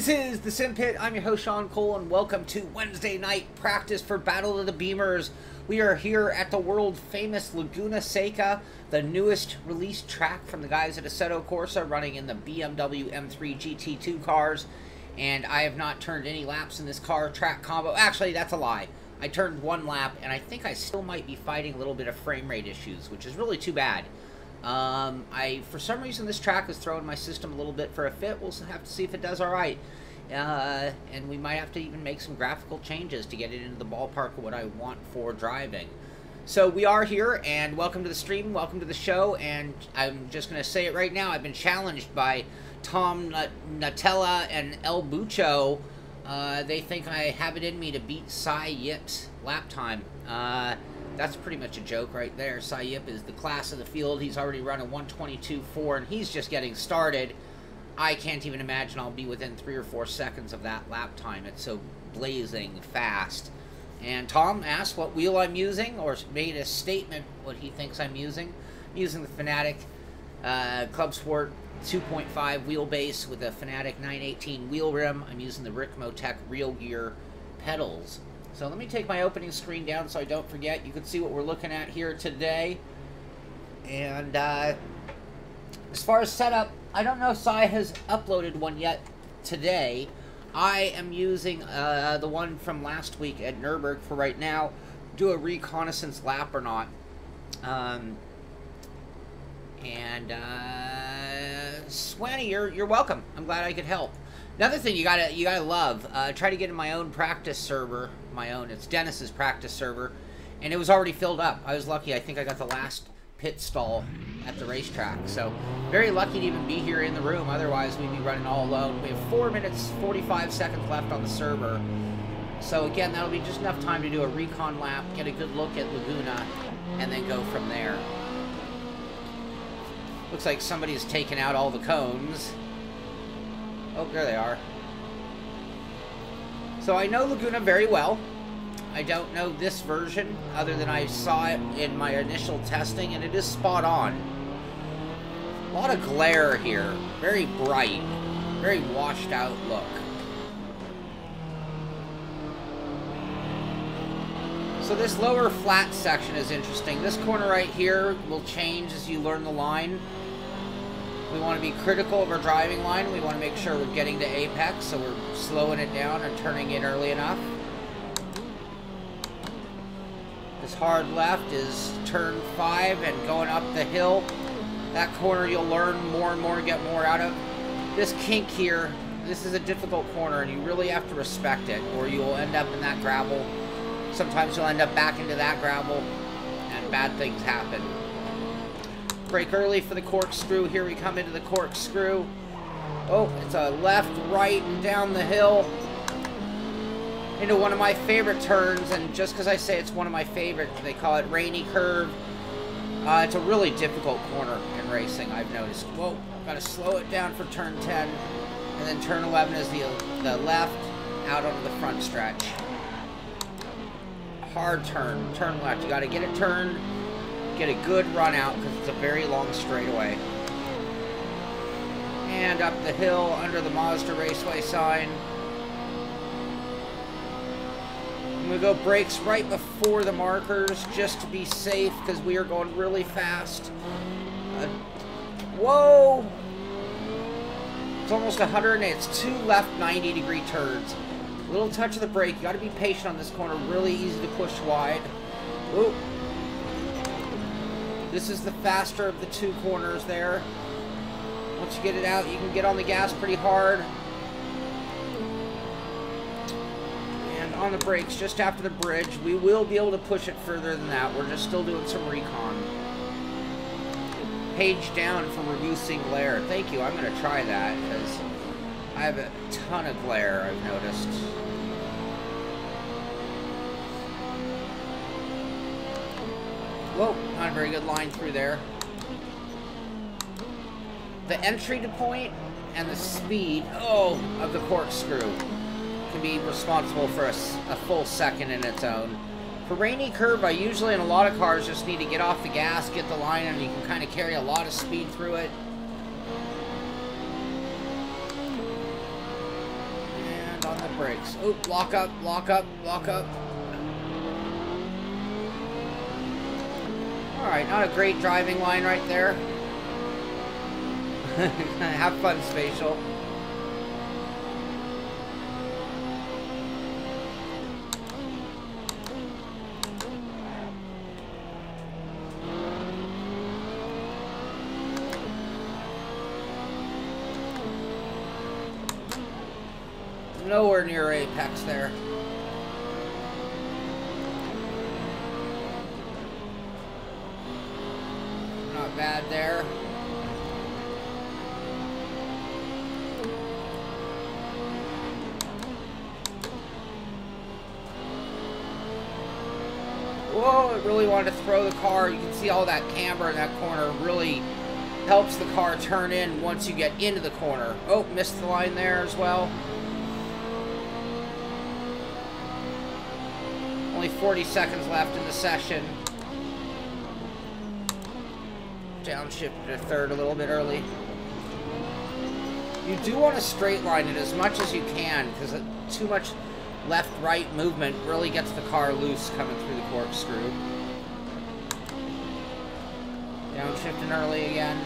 This is the Simpit. I'm your host, Sean Cole, and welcome to Wednesday night practice for Battle of the Beemers. We are here at the world-famous Laguna Seca, the newest released track from the guys at Assetto Corsa, running in the BMW M3 GT2 cars. And I have not turned any laps in this car track combo. Actually, that's a lie. I turned one lap, and I think I still might be fighting a little bit of frame rate issues, which is really too bad. For some reason, this track is throwing my system a little bit for a fit. We'll have to see if it does all right. And we might have to even make some graphical changes to get it into the ballpark of what I want for driving. So we are here, and welcome to the stream, welcome to the show, and I'm just going to say it right now. I've been challenged by Tom Nutella and El Bucho. They think I have it in me to beat Cy Yip's lap time. That's pretty much a joke right there. Cy Yip is the class of the field. He's already run a 1:22.4, and he's just getting started. I can't even imagine I'll be within 3 or 4 seconds of that lap time. It's so blazing fast. And Tom asked what wheel I'm using, or made a statement what he thinks I'm using. I'm using the Fanatic Club Sport 2.5 wheelbase with a Fanatic 918 wheel rim. I'm using the Rick Motec Real Gear pedals. So let me take my opening screen down so I don't forget. You can see what we're looking at here today. And as far as setup, I don't know if Cy has uploaded one yet today. I am using the one from last week at Nürburgring for right now. Do a reconnaissance lap or not. Swanny, you're welcome. I'm glad I could help. Another thing you gotta love, try to get in my own practice server. It's Dennis's practice server, and it was already filled up. I was lucky. I think I got the last pit stall at the racetrack, so very lucky to even be here in the room. Otherwise, we'd be running all alone. We have 4 minutes 45 seconds left on the server, so again, that'll be just enough time to do a recon lap, get a good look at Laguna, and then go from there. Looks like somebody's taken out all the cones. Oh, there they are. So I know Laguna very well. I don't know this version, other than I saw it in my initial testing, and it is spot on. A lot of glare here. Very bright. Very washed out look. So this lower flat section is interesting. This corner right here will change as you learn the line. We want to be critical of our driving line. We want to make sure we're getting to apex, so we're slowing it down and turning in early enough. This hard left is turn 5 and going up the hill. That corner you'll learn more and more, get more out of. This kink here, this is a difficult corner, and you really have to respect it, or you'll end up in that gravel. Sometimes you'll end up back into that gravel, and bad things happen. Brake early for the corkscrew. Here we come into the corkscrew. Oh, it's a left, right, and down the hill into one of my favorite turns. And just because I say it's one of my favorite, they call it Rainy Curve. It's a really difficult corner in racing, I've noticed. Whoa, got to slow it down for turn 10. And then turn 11 is the left out onto the front stretch. Hard turn, turn left. You got to get it turned. Get a good run out because it's a very long straightaway. And up the hill under the Mazda Raceway sign. I'm going to go brakes right before the markers just to be safe because we are going really fast. Whoa! It's almost 100 and it's 2 left 90-degree turns. A little touch of the brake. You got to be patient on this corner. Really easy to push wide. Ooh. This is the faster of the 2 corners there. Once you get it out, you can get on the gas pretty hard. And on the brakes, just after the bridge, we will be able to push it further than that. We're just still doing some recon. Page down for reducing glare. Thank you, I'm going to try that, because I have a ton of glare, I've noticed. Whoa, not a very good line through there. The entry to point and the speed, of the corkscrew can be responsible for a full second in its own. For Rainy Curve, I usually in a lot of cars just need to get off the gas, get the line, and you can kind of carry a lot of speed through it. brakes. Oh, lock up, lock up, lock up. Alright, not a great driving line right there. Have fun, Spatial. Nowhere near apex there. Not bad there. Whoa, I really wanted to throw the car. You can see all that camber in that corner really helps the car turn in once you get into the corner. Oh, missed the line there as well. Only 40 seconds left in the session. Downshift to third a little bit early. You do want to straight line it as much as you can, because too much left-right movement really gets the car loose coming through the corkscrew. Downshifting early again.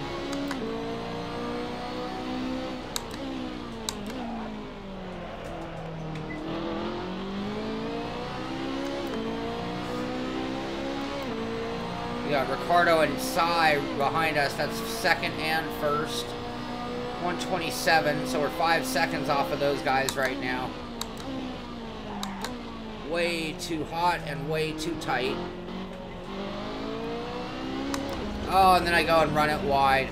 We got Ricardo and Sai behind us. That's second and first. 127, so we're 5 seconds off of those guys right now. Way too hot and way too tight. Oh, and then I go and run it wide.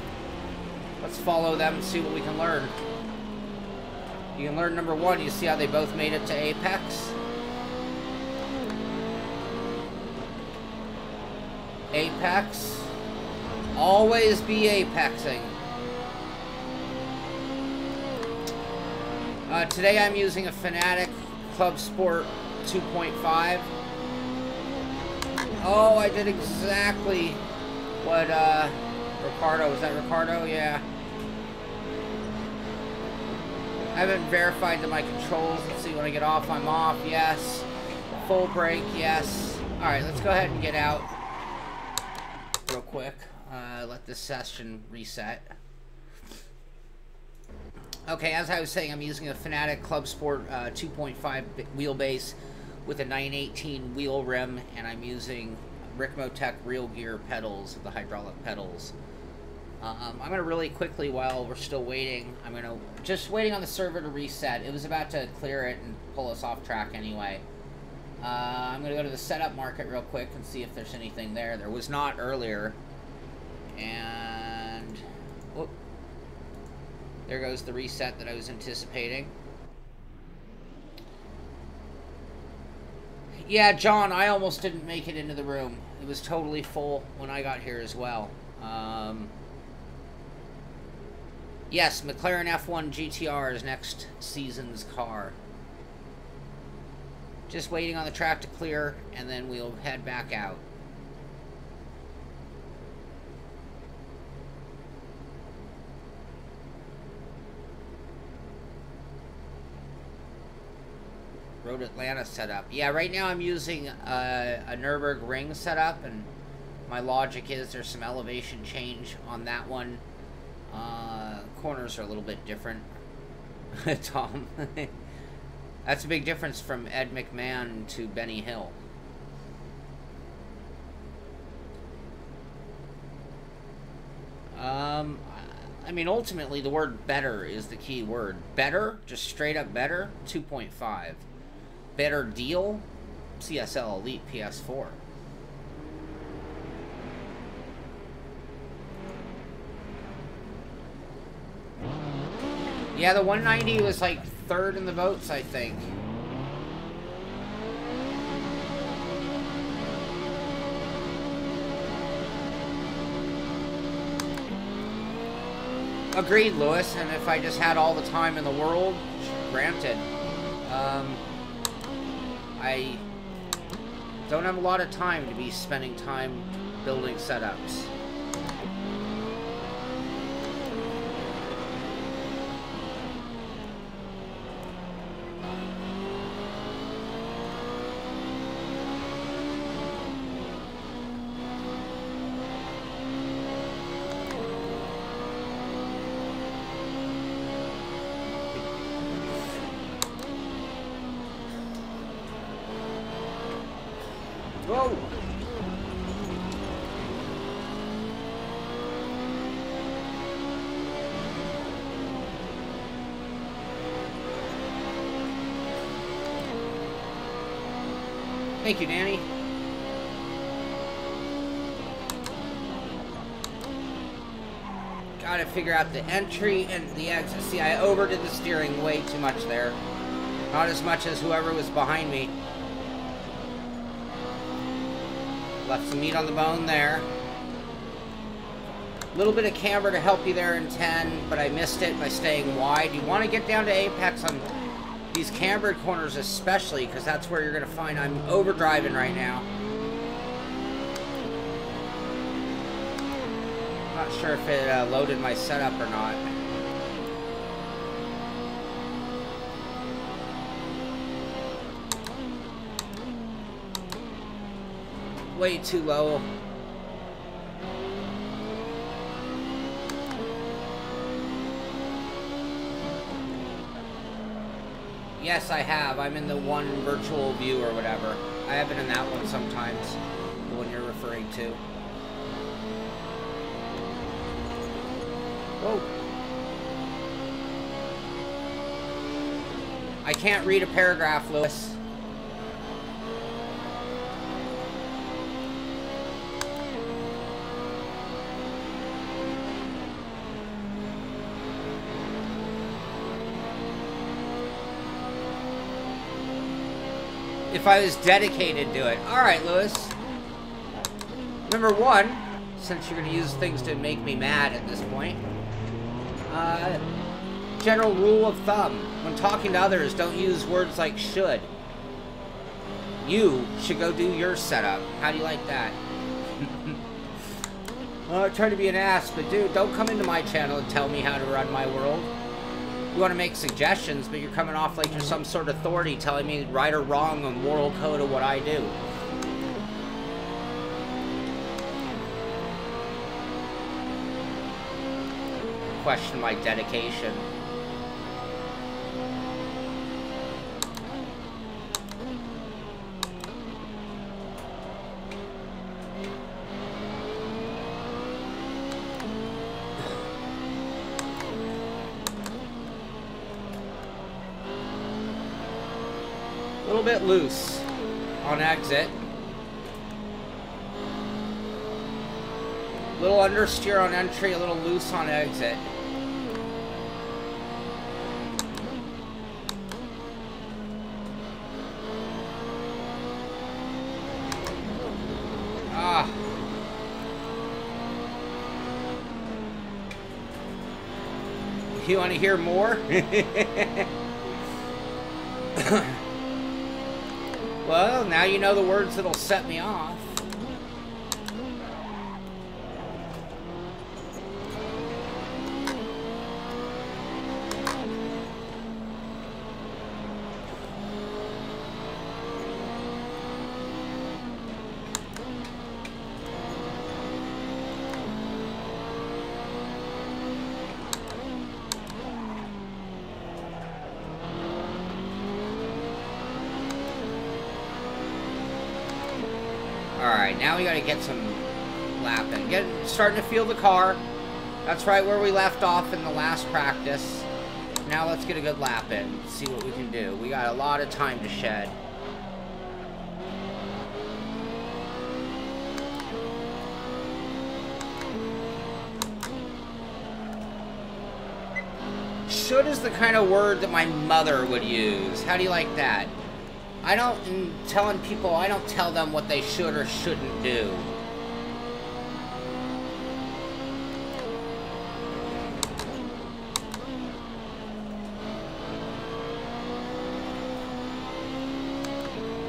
Let's follow them and see what we can learn. You can learn number one. You see how they both made it to apex? Apex. Always be apexing. Today I'm using a Fanatic Club Sport 2.5. Oh, I did exactly what Ricardo, was that Ricardo? Yeah. I haven't verified that my controls. Let's see, when I get off, I'm off. Yes. Full brake, yes. Alright, let's go ahead and get out real quick. Let this session reset. Okay, as I was saying, I'm using a Fanatic Club Sport 2.5 wheelbase with a 918 wheel rim, and I'm using Ricmotech Real Gear pedals, the hydraulic pedals. I'm going to really quickly, while we're still waiting, I'm going to just waiting on the server to reset. It was about to clear it and pull us off track anyway. I'm going to go to the setup market real quick and see if there's anything there. There was not earlier. And whoop, there goes the reset that I was anticipating. Yeah, John, I almost didn't make it into the room. It was totally full when I got here as well. Yes, McLaren F1 GTR is next season's car. Just waiting on the track to clear, and then we'll head back out. Road Atlanta setup. Yeah, right now I'm using a Nürburgring setup, and my logic is there's some elevation change on that one. Corners are a little bit different. Tom. That's a big difference from Ed McMahon to Benny Hill. I mean, ultimately, the word better is the key word. Better, just straight up better, 2.5. Better deal, CSL Elite PS4. Yeah, the 190 was like third in the votes, I think. Agreed, Lewis, and if I just had all the time in the world, granted. I don't have a lot of time to be spending time building setups. Thank you, Danny. Gotta figure out the entry and the exit. See, I overdid the steering way too much there. Not as much as whoever was behind me. Left some meat on the bone there. A little bit of camber to help you there in 10, but I missed it by staying wide. You want to get down to apex on these cambered corners especially, because that's where you're going to find I'm overdriving right now. Not sure if it loaded my setup or not. Way too low. Yes, I have. I'm in the one virtual view or whatever. I have been in that one sometimes. The one you're referring to. Whoa. I can't read a paragraph, Lewis. If I was dedicated to it. Alright, Lewis. Number one, since you're going to use things to make me mad at this point. General rule of thumb. When talking to others, don't use words like should. You should go do your setup. How do you like that? I try to be an ass, but dude, don't come into my channel and tell me how to run my world. You want to make suggestions, but you're coming off like you're some sort of authority telling me right or wrong on moral code of what I do. Question my dedication. A little bit loose on exit. A little understeer on entry, a little loose on exit. Ah. You want to hear more? Well, now you know the words that'll set me off. Alright, now we gotta get some lapping. Starting to feel the car. That's right where we left off in the last practice. Now let's get a good lap in. See what we can do. We got a lot of time to shed. Should is the kind of word that my mother would use. How do you like that? I don't tell them what they should or shouldn't do.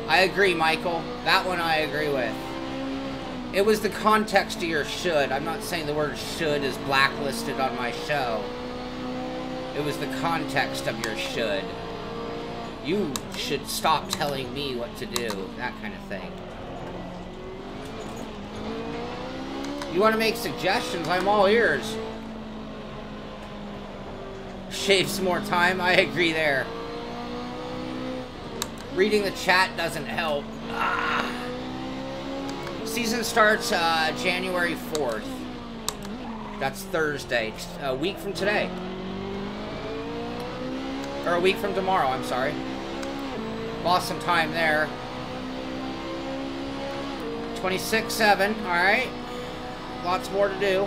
I agree, Michael. That one I agree with. It was the context of your should. I'm not saying the word should is blacklisted on my show. It was the context of your should. You should stop telling me what to do. That kind of thing. You want to make suggestions? I'm all ears. Shave some more time? I agree there. Reading the chat doesn't help. Ah. Season starts January 4th. That's Thursday. A week from today. Or a week from tomorrow, I'm sorry. Lost some time there. 26.7. All right. Lots more to do.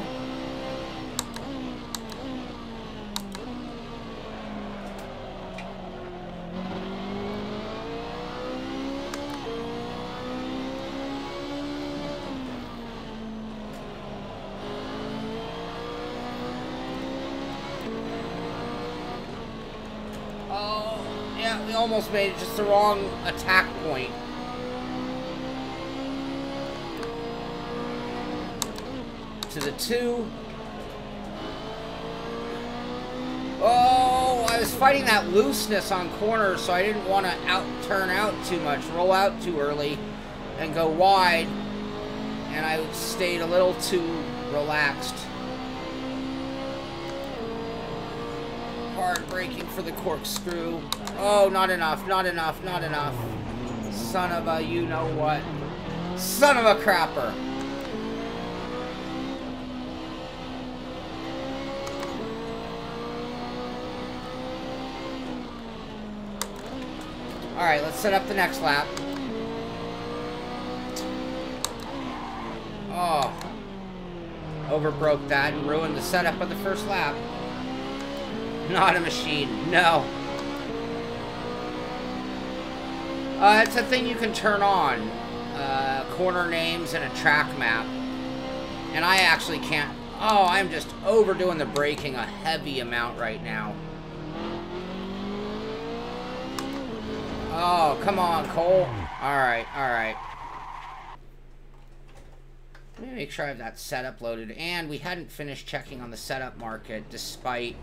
We almost made it, just the wrong attack point. To the 2. Oh, I was fighting that looseness on corners, so I didn't want to turn out too much, roll out too early, and go wide. And I stayed a little too relaxed. Hard braking for the corkscrew. Oh, not enough, not enough, not enough. Son of a you-know-what. Son of a crapper. Alright, let's set up the next lap. Oh. Overbroke that and ruined the setup of the first lap. Not a machine, no. It's a thing you can turn on. Corner names and a track map. And I actually can't. Oh, I'm just overdoing the braking a heavy amount right now. Oh, come on, Cole. Alright, alright. Let me make sure I have that setup loaded. And we hadn't finished checking on the setup market despite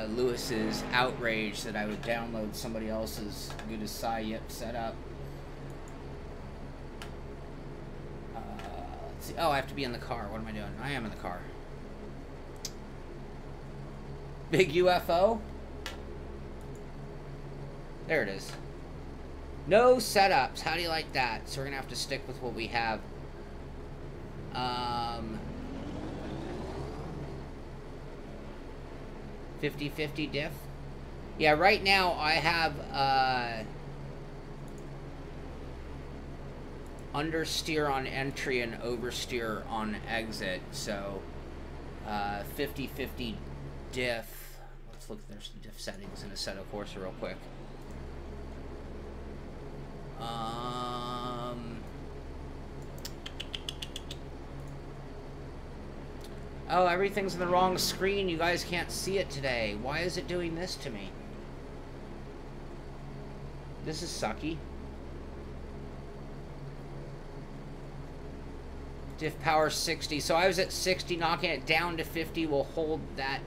Lewis's outrage that I would download somebody else's good as Sayip setup. Let's see. Oh, I have to be in the car. What am I doing? I am in the car. Big UFO? There it is. No setups. How do you like that? So we're going to have to stick with what we have. 50-50 diff. Yeah, right now I have understeer on entry and oversteer on exit. So 50-50 diff. Let's look. There's some diff settings in Assetto Corsa real quick. Oh, everything's in the wrong screen. You guys can't see it today. Why is it doing this to me? This is sucky. Diff power 60. So I was at 60, knocking it down to 50 will hold that,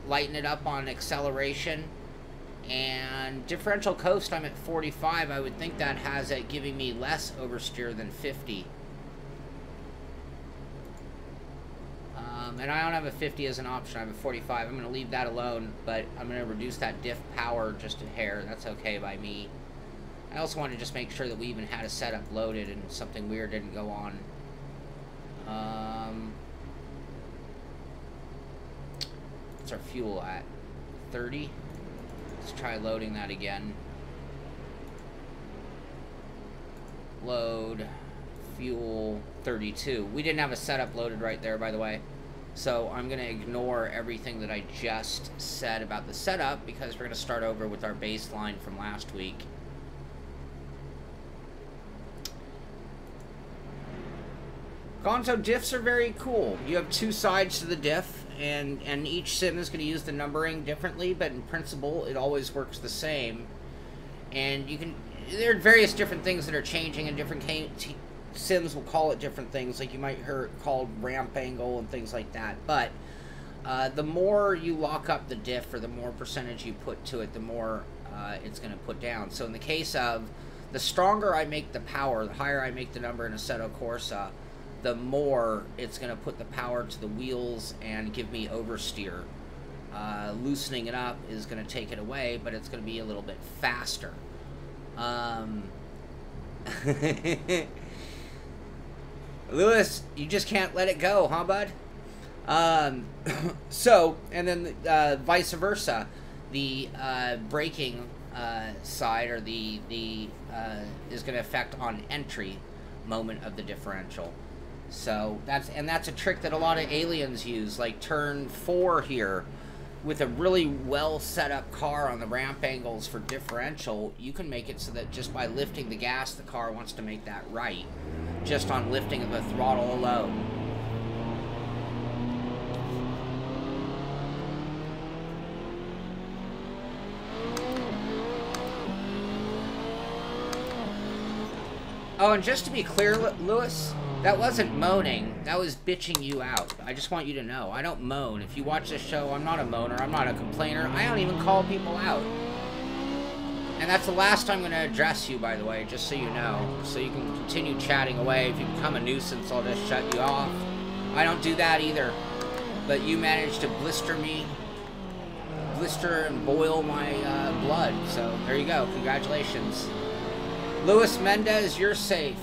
lighten it up on acceleration. And differential coast, I'm at 45. I would think that has it giving me less oversteer than 50. And I don't have a 50 as an option. I have a 45. I'm going to leave that alone, but I'm going to reduce that diff power just a hair. That's okay by me. I also want to just make sure that we even had a setup loaded and something weird didn't go on. What's our fuel at? 30? Let's try loading that again. Load. Fuel 32. We didn't have a setup loaded right there, by the way. So I'm going to ignore everything that I just said about the setup because we're going to start over with our baseline from last week. Gonzo, diffs are very cool. You have two sides to the diff, and each sim is going to use the numbering differently, but in principle, it always works the same. And you can, there are various different things that are changing in different sims will call it different things, like you might hear it called ramp angle and things like that. But the more you lock up the diff, or the more percentage you put to it, the more it's going to put down. So in the case of the stronger I make the power, the higher I make the number in Assetto Corsa, the more it's going to put the power to the wheels and give me oversteer. Loosening it up is going to take it away, but it's going to be a little bit faster. Lewis, you just can't let it go, huh, bud? So, and then vice versa. The braking side, or the is going to affect on entry moment of the differential. So that's a trick that a lot of aliens use, like turn 4 here. With a really well set up car on the ramp angles for differential, you can make it so that just by lifting the gas, the car wants to make that right, just on lifting of the throttle alone. Oh, and just to be clear, Lewis, that wasn't moaning. That was bitching you out. I just want you to know. I don't moan. If you watch this show, I'm not a moaner. I'm not a complainer. I don't even call people out. And that's the last I'm going to address you, by the way, just so you know. So you can continue chatting away. If you become a nuisance, I'll just shut you off. I don't do that either. But you managed to blister me. Blister and boil my blood. So there you go. Congratulations. Luis Mendez, you're safe.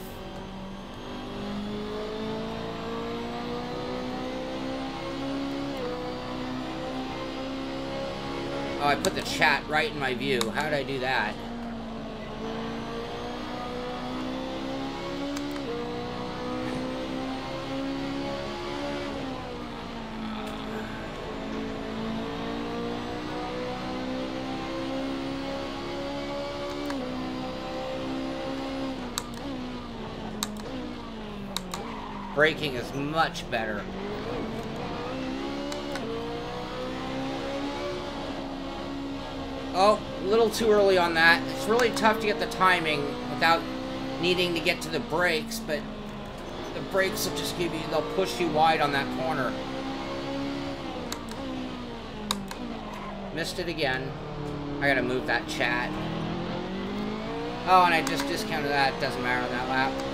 Oh, I put the chat right in my view. How did I do that? Braking is much better. Oh, a little too early on that. It's really tough to get the timing without needing to get to the brakes, but the brakes will just give you, they'll push you wide on that corner. Missed it again. I gotta move that chat. Oh, and I just discounted that. Doesn't matter on that lap.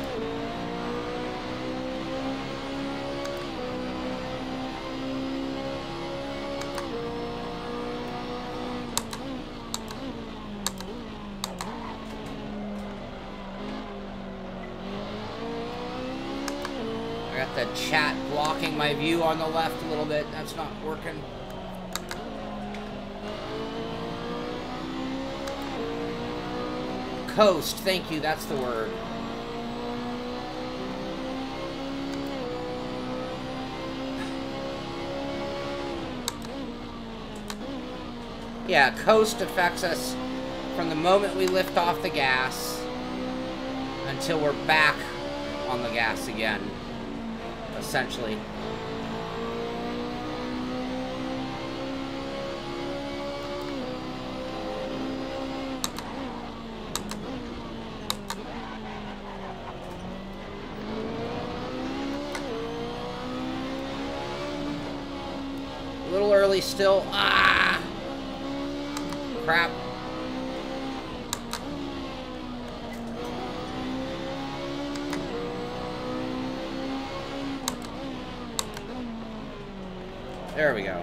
The chat blocking my view on the left a little bit. That's not working. Coast, thank you, that's the word. Yeah, coast affects us from the moment we lift off the gas until we're back on the gas again. Essentially. A little early still. Ah! Crap. There we go.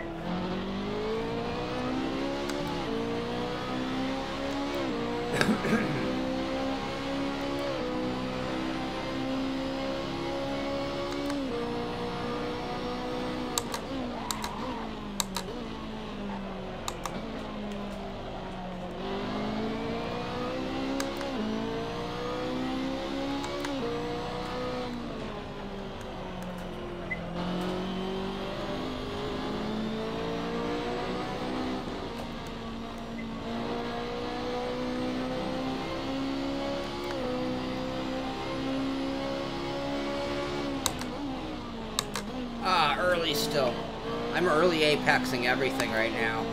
Early still. I'm early apexing everything right now.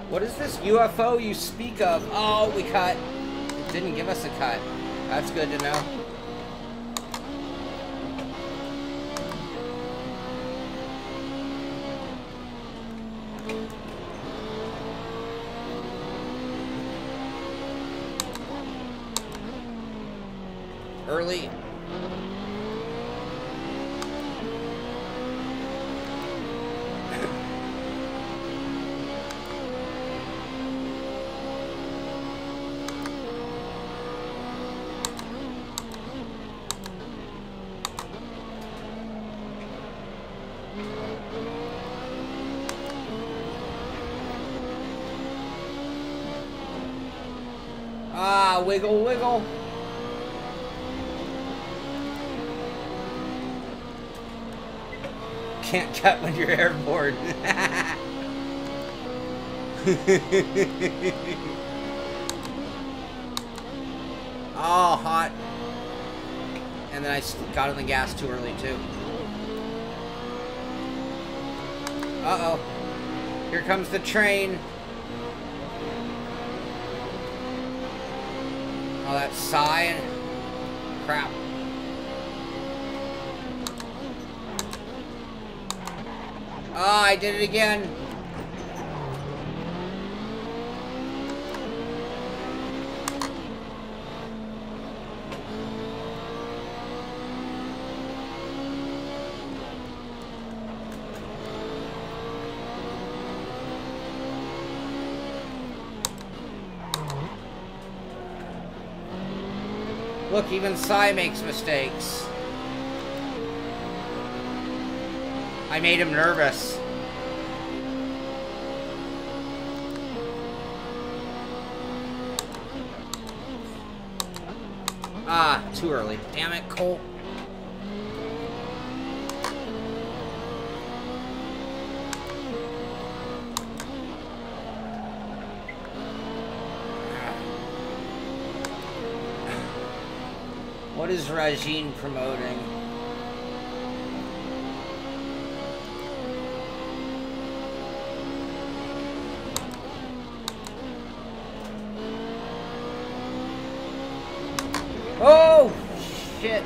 What is this UFO you speak of? Oh, we cut. It didn't give us a cut. That's good to know. Early. Ah, wiggle, wiggle. Can't cut when you're airborne. Oh, hot. And then I got on the gas too early, too. Uh-oh. Here comes the train. Oh, that sigh. Crap. Oh, I did it again. Look, even Sai makes mistakes. I made him nervous. Ah, too early. Damn it, Cole. What is Rajin promoting? Oh, shit.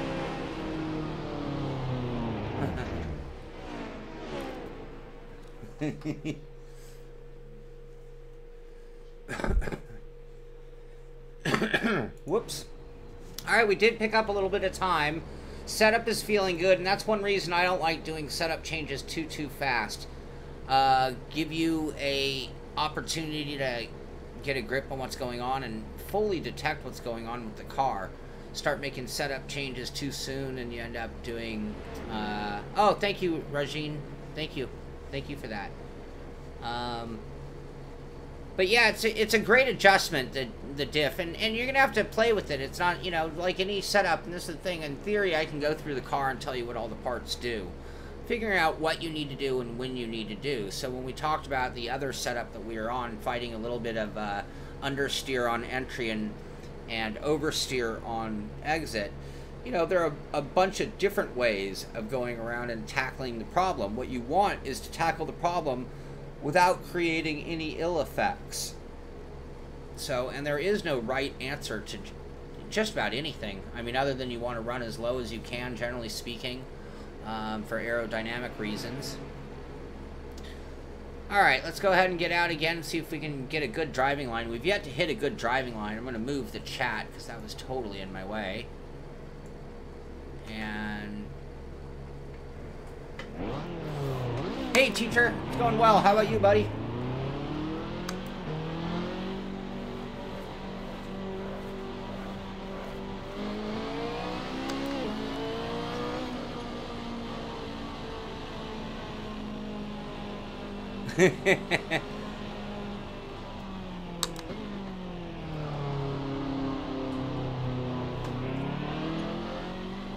Whoops. Alright, we did pick up a little bit of time. Setup is feeling good, and that's one reason I don't like doing setup changes too fast. Give you a opportunity to get a grip on what's going on and fully detect what's going on with the car. Start making setup changes too soon, and you end up doing... oh, thank you, Rajin. Thank you. Thank you for that. But yeah, it's a great adjustment, the diff, and you're going to have to play with it. It's not, you know, like any setup, and this is the thing. In theory, I can go through the car and tell you what all the parts do. Figuring out what you need to do and when you need to do. So when we talked about the other setup that we were on, fighting a little bit of understeer on entry and oversteer on exit, you know, there are a bunch of different ways of going around and tackling the problem. What you want is to tackle the problem without creating any ill effects. So, and there is no right answer to just about anything. I mean, other than you want to run as low as you can, generally speaking, for aerodynamic reasons. Alright, let's go ahead and get out again and see if we can get a good driving line. We've yet to hit a good driving line. I'm going to move the chat because that was totally in my way. And... hey, teacher. It's going well. How about you, buddy?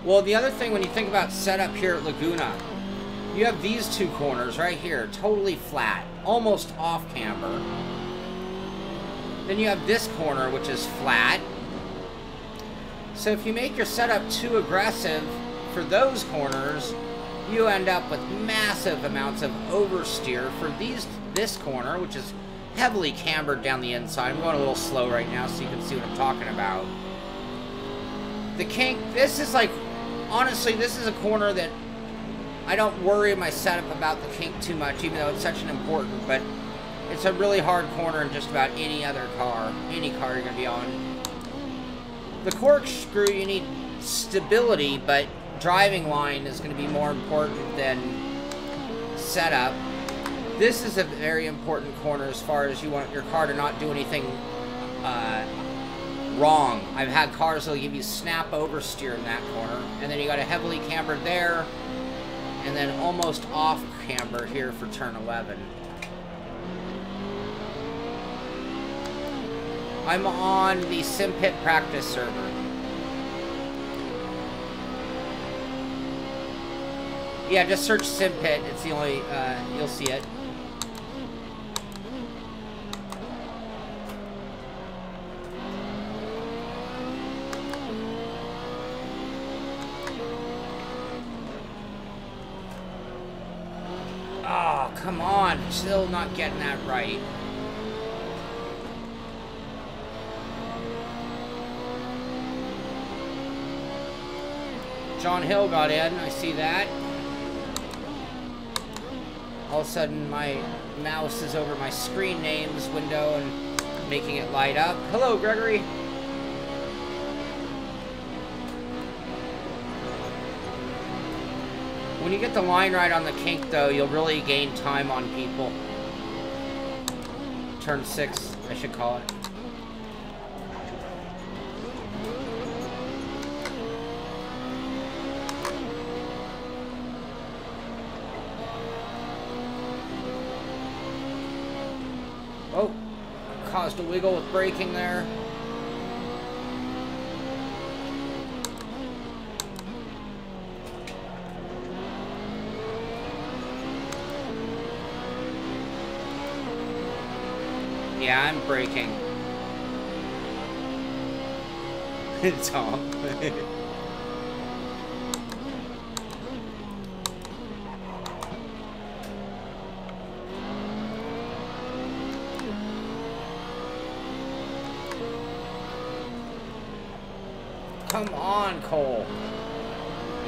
Well, the other thing when you think about setup here at Laguna, you have these two corners right here, totally flat, almost off camber. Then you have this corner, which is flat. So if you make your setup too aggressive for those corners, you end up with massive amounts of oversteer for this corner, which is heavily cambered down the inside. I'm going a little slow right now so you can see what I'm talking about. The kink, this is like, honestly, this is a corner that I don't worry my setup about the kink too much, even though it's such an important, but it's a really hard corner in just about any other car, any car you're going to be on. The corkscrew, you need stability, but driving line is going to be more important than setup. This is a very important corner as far as you want your car to not do anything wrong. I've had cars that'll give you snap oversteer in that corner, and then you got a heavily cambered there, and then almost off camber here for turn 11. I'm on the Simpit practice server. Yeah, just search Simpit. It's the only, you'll see it. Oh, come on. Still not getting that right. John Hill got in. I see that. All of a sudden, my mouse is over my screen names window and making it light up. Hello, Gregory. When you get the line right on the kink, though, you'll really gain time on people. Turn 6, I should call it. Oh, caused a wiggle with braking there. Yeah, I'm braking. Tom. Come on, Cole.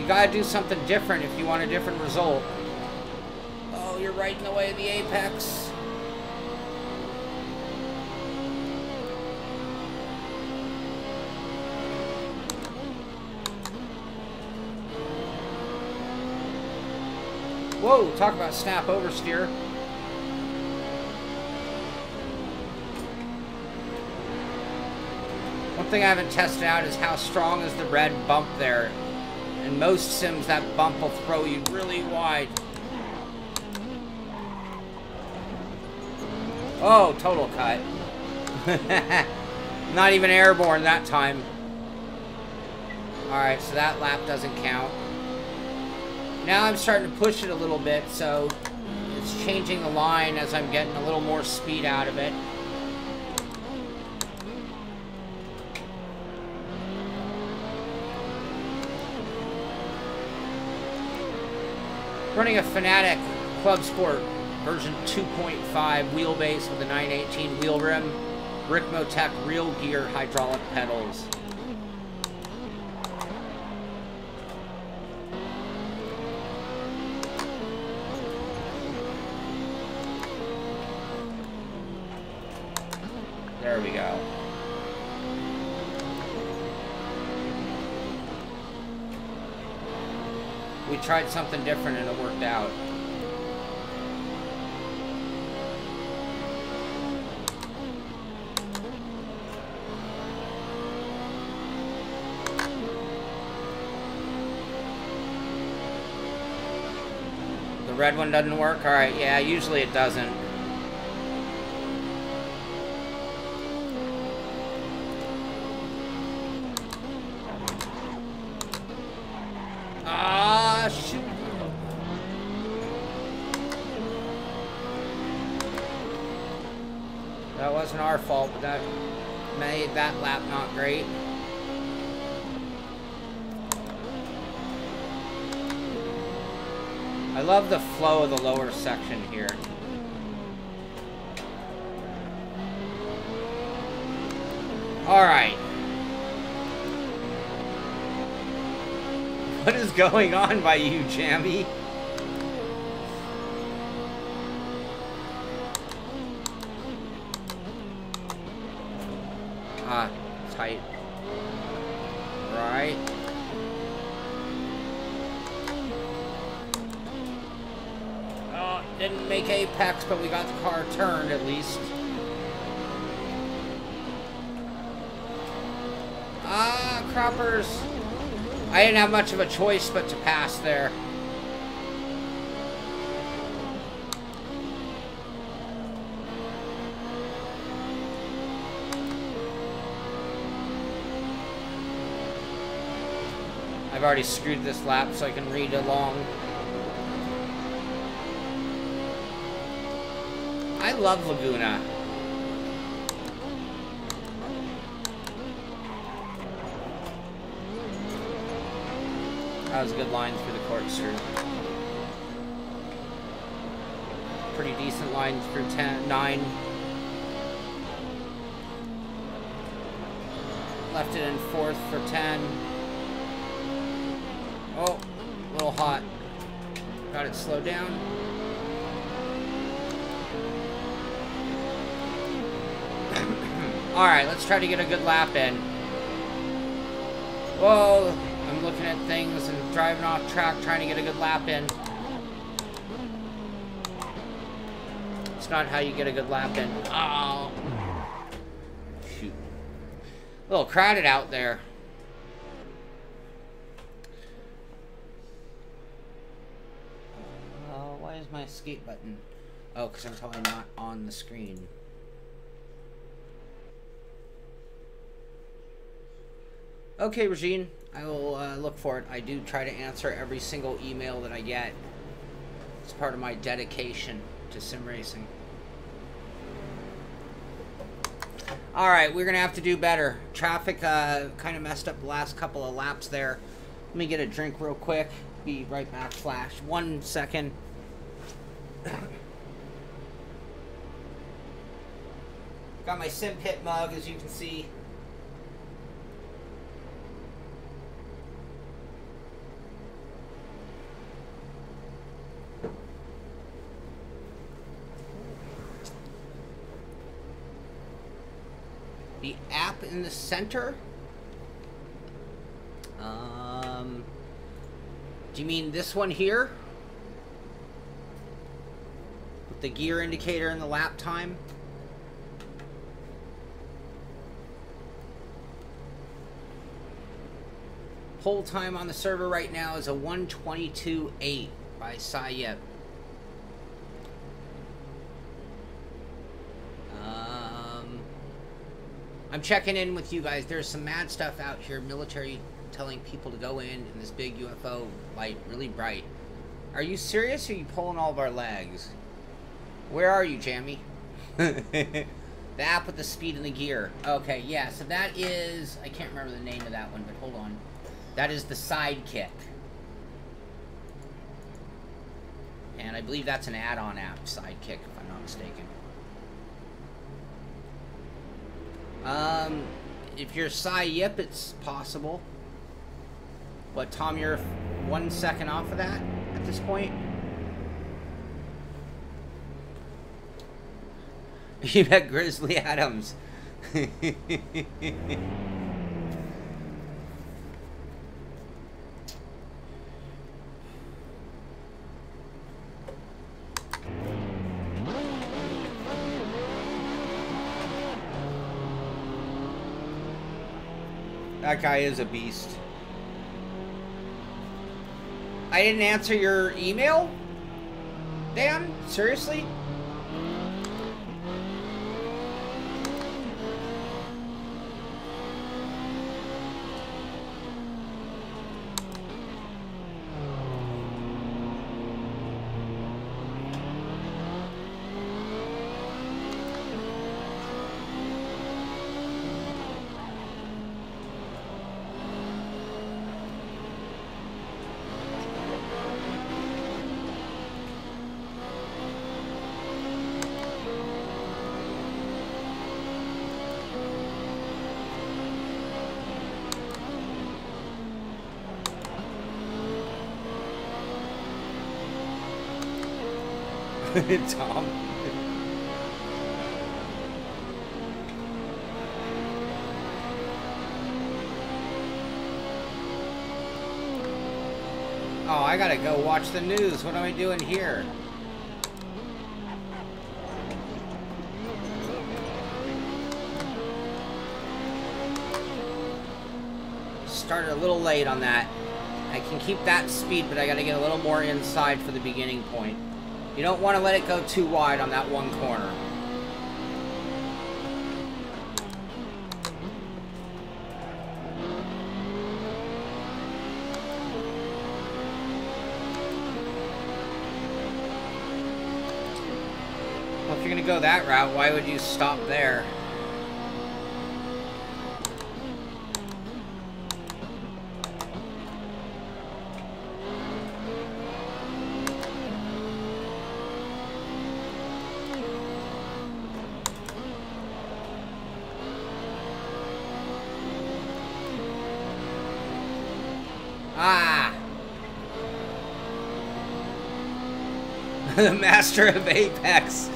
You gotta do something different if you want a different result. Oh, you're right in the way of the apex. Whoa, talk about snap oversteer. One thing I haven't tested out is how strong is the red bump there. In most sims, that bump will throw you really wide. Oh, total cut. Not even airborne that time. Alright, so that lap doesn't count. Now I'm starting to push it a little bit, so it's changing the line as I'm getting a little more speed out of it. Running a Fanatic Club Sport version 2.5 wheelbase with a 918 wheel rim, Ricmotec real gear hydraulic pedals. There we go. We tried something different and it worked out. The red one doesn't work? Alright, yeah, usually it doesn't. Shoot. That wasn't our fault, but that made that lap not great. I love the flow of the lower section here. All right. What is going on by you, Jammy? Ah, tight. Right. Oh, didn't make apex, but we got the car turned at least. Ah, croppers. I didn't have much of a choice but to pass there. I've already screwed this lap so I can read along. I love Laguna. That was a good line through the corkscrew. Pretty decent line through 9. Left it in 4th for 10. Oh, a little hot. Got it slowed down. Alright, let's try to get a good lap in. Whoa, I'm looking at things and driving off track trying to get a good lap in. It's not how you get a good lap in. Oh. Shoot. A little crowded out there. Why is my escape button? Oh, because I'm probably not on the screen. Okay, Regine. I will look for it. I do try to answer every single email that I get. It's part of my dedication to sim racing. Alright, we're going to have to do better. Traffic kind of messed up the last couple of laps there. Let me get a drink real quick. Be right back, Flash. 1 second. Got my Simpit mug, as you can see. The app in the center? Do you mean this one here? With the gear indicator and the lap time? Poll time on the server right now is a 1:22.8 by Sayep. I'm checking in with you guys. There's some mad stuff out here. Military telling people to go in this big UFO light, really bright. Are you serious, or are you pulling all of our legs? Where are you, Jammy? The app with the speed and the gear. Okay, yeah, so that is... I can't remember the name of that one, but hold on. That is the Sidekick. And I believe that's an add-on app, Sidekick, if I'm not mistaken. If you're Sayep, it's possible. But Tom, you're 1 second off of that at this point. You met Grizzly Adams. That guy is a beast. I didn't answer your email? Dan? Seriously? Tom. Oh, I gotta go watch the news. What am I doing here? Started a little late on that. I can keep that speed, but I gotta get a little more inside for the beginning point. You don't want to let it go too wide on that one corner. if you're gonna go that route, why would you stop there? Ah! The master of Apex.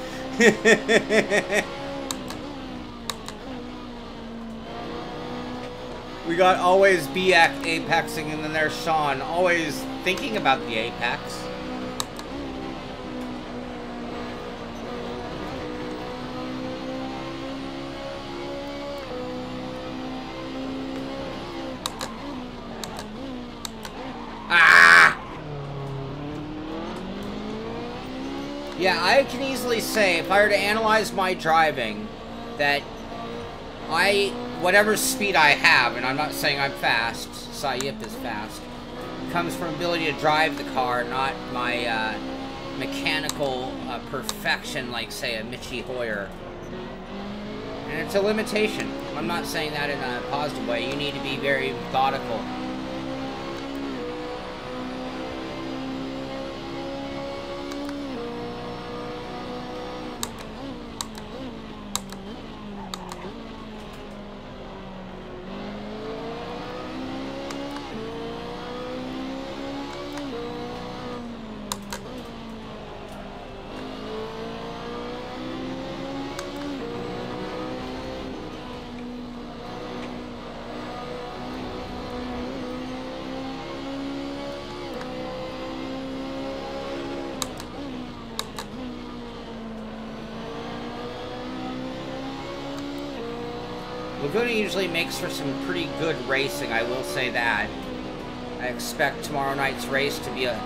We got always apexing, and then there's Sean, always thinking about the apex. Yeah, I can easily say, if I were to analyze my driving, that whatever speed I have, and I'm not saying I'm fast, Sayip is fast, comes from ability to drive the car, not my mechanical perfection like, say, a Michi Hoyer. And it's a limitation. I'm not saying that in a positive way. You need to be very methodical. Laguna usually makes for some pretty good racing, I will say that. I expect tomorrow night's race to be a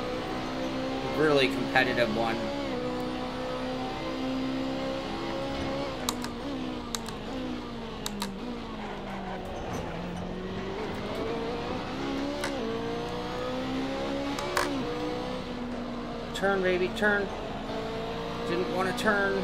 really competitive one. Turn, baby, turn. Didn't want to turn.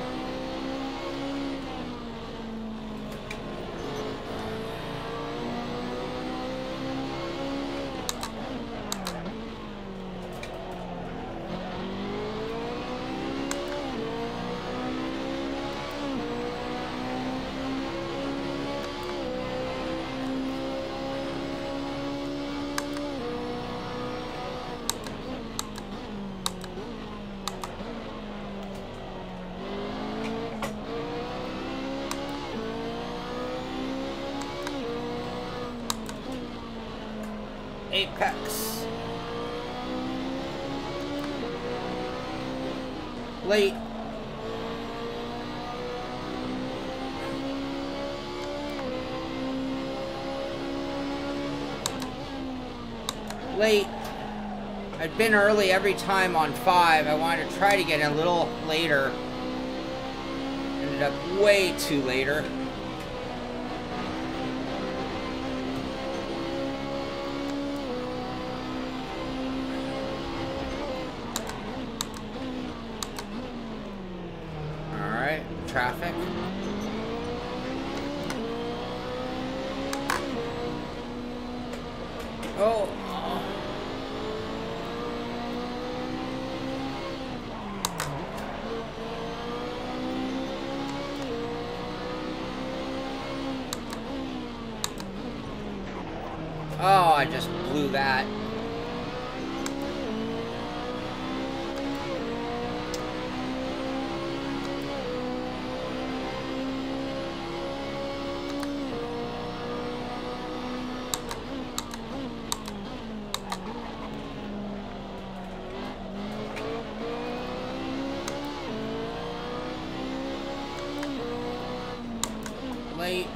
Apex. Late. Late. I'd been early every time on 5. I wanted to try to get in a little later. Ended up way too later. Traffic. Oh. Oh, I just blew that. Late.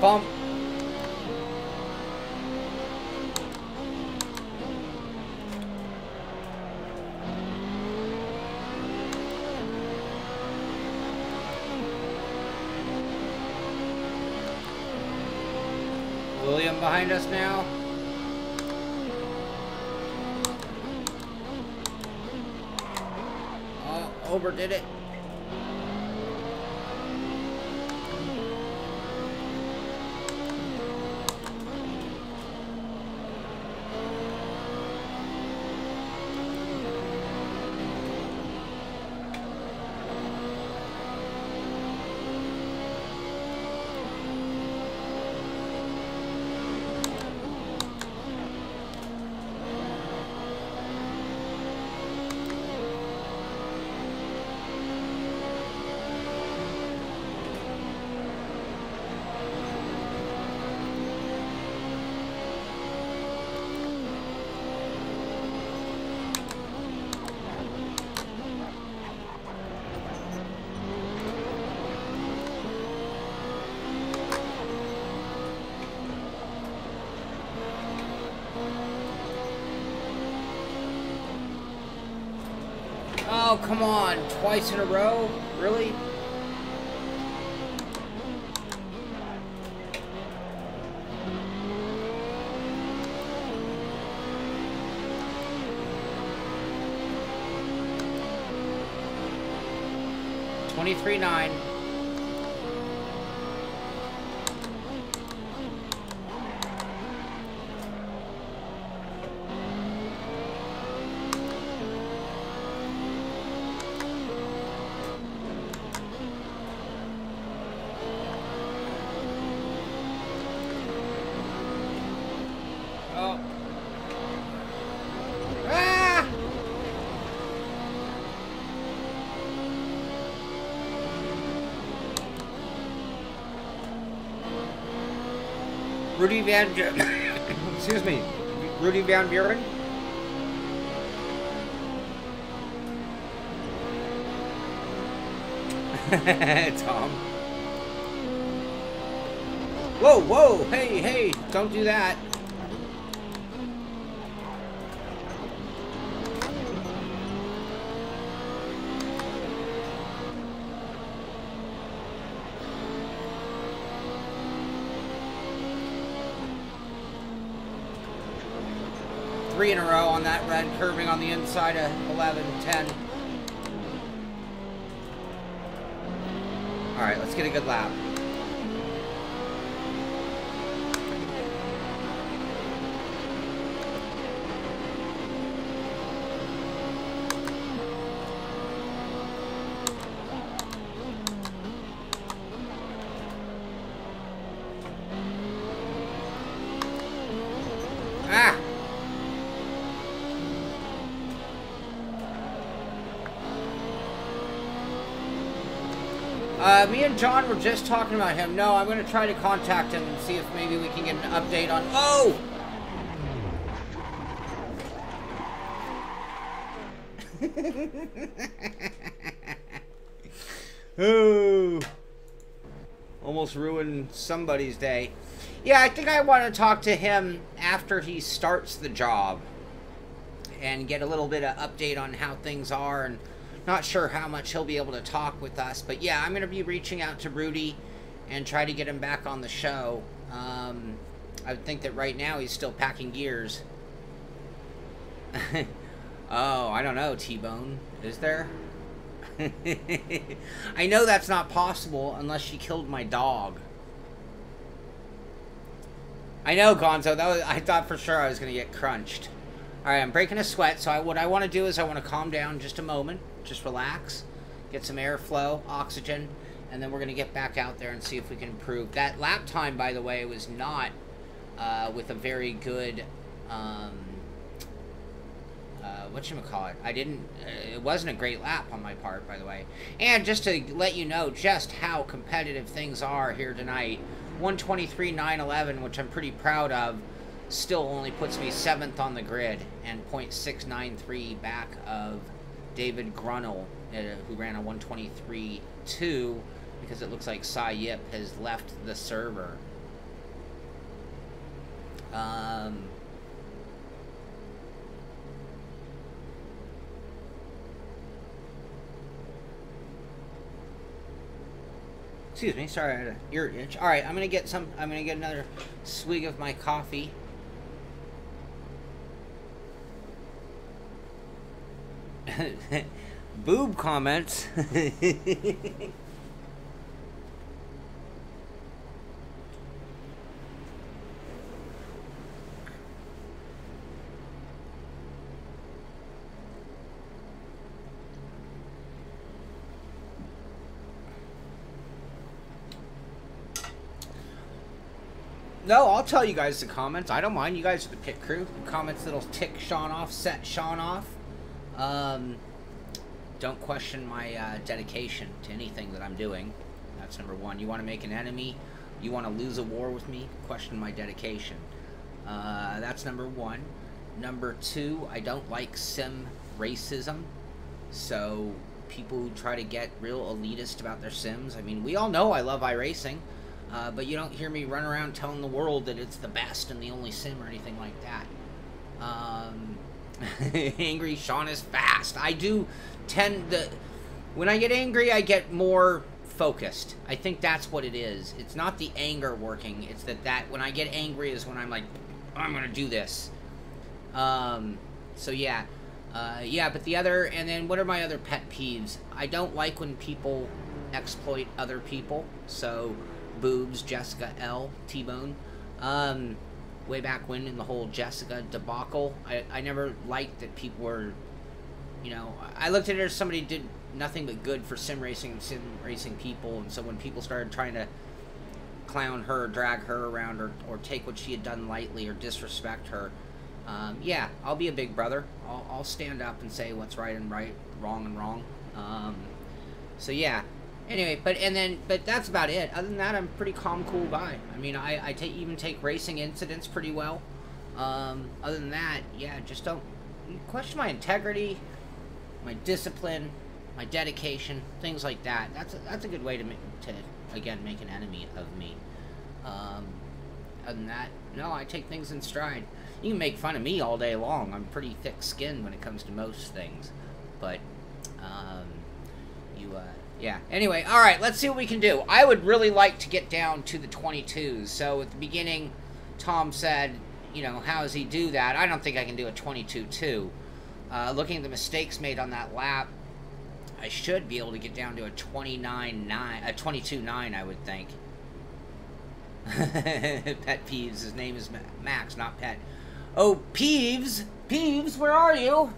Bump. William behind us now. Oh, overdid it. Oh, come on. Twice in a row? Really? $23.9. Rudy Van excuse me, Rudy Van Buren. Tom. Whoa, whoa, hey, hey, don't do that. Three in a row on that red, curving on the inside of 11, 10. All right, let's get a good lap. Me and John were just talking about him. No, I'm going to try to contact him and see if maybe we can get an update on... Oh! Oh! Almost ruined somebody's day. Yeah, I think I want to talk to him after he starts the job and get a little bit of update on how things are, and not sure how much he'll be able to talk with us, but yeah, I'm going to be reaching out to Rudy and try to get him back on the show. I would think that right now he's still packing gears. Oh, I don't know, T-Bone. Is there? I know that's not possible unless she killed my dog. I know, Gonzo. I thought for sure I was going to get crunched. All right, I'm breaking a sweat, so what I want to do is I want to calm down just a moment. Just relax, get some airflow, oxygen, and then we're going to get back out there and see if we can improve. That lap time, by the way, was not with a very good, whatchamacallit. It wasn't a great lap on my part, by the way. And just to let you know just how competitive things are here tonight, 123.911, which I'm pretty proud of, still only puts me 7th on the grid and 0.693 back of David Grunnell, who ran a 123.2, because it looks like Cy Yip has left the server. Excuse me, sorry, I had an ear itch. Alright, I'm gonna get another swig of my coffee. Boob comments. No, I'll tell you guys the comments. I don't mind. You guys are the pit crew. The comments that'll tick Sean off, set Sean off. Don't question my dedication to anything that I'm doing. That's number one. You want to make an enemy? You want to lose a war with me? Question my dedication. That's number one. Number two, I don't like sim racism. So people who try to get real elitist about their sims. I mean, we all know I love iRacing. But you don't hear me run around telling the world that it's the best and the only sim or anything like that. Angry Sean is fast. I do tend to... When I get angry, I get more focused. I think that's what it is. It's not the anger working. It's that when I get angry is when I'm like, I'm going to do this. So yeah. Yeah, but the other... And then what are my other pet peeves? I don't like when people exploit other people. So... Boobs, Jessica L, T-Bone. Way back when in the whole Jessica debacle, I never liked that people were, you know, I looked at her as somebody who did nothing but good for sim racing and sim racing people, and so when people started trying to clown her, drag her around, or take what she had done lightly or disrespect her, yeah, I'll be a big brother. I'll stand up and say what's right and right, wrong and wrong. So yeah. Anyway, but that's about it. Other than that, I'm a pretty calm, cool guy. I mean, I even take racing incidents pretty well. Other than that, yeah, just don't question my integrity, my discipline, my dedication, things like that. That's a good way to again make an enemy of me. Other than that, no, I take things in stride. You can make fun of me all day long. I'm pretty thick-skinned when it comes to most things, but yeah. Anyway, all right, let's see what we can do. I would really like to get down to the 22s. So at the beginning, Tom said, you know, how does he do that? I don't think I can do a 22.2. Looking at the mistakes made on that lap, I should be able to get down to a 29.9, a 22.9, I would think. Pet Peeves, his name is Max, not Pet. Oh, Peeves, where are you?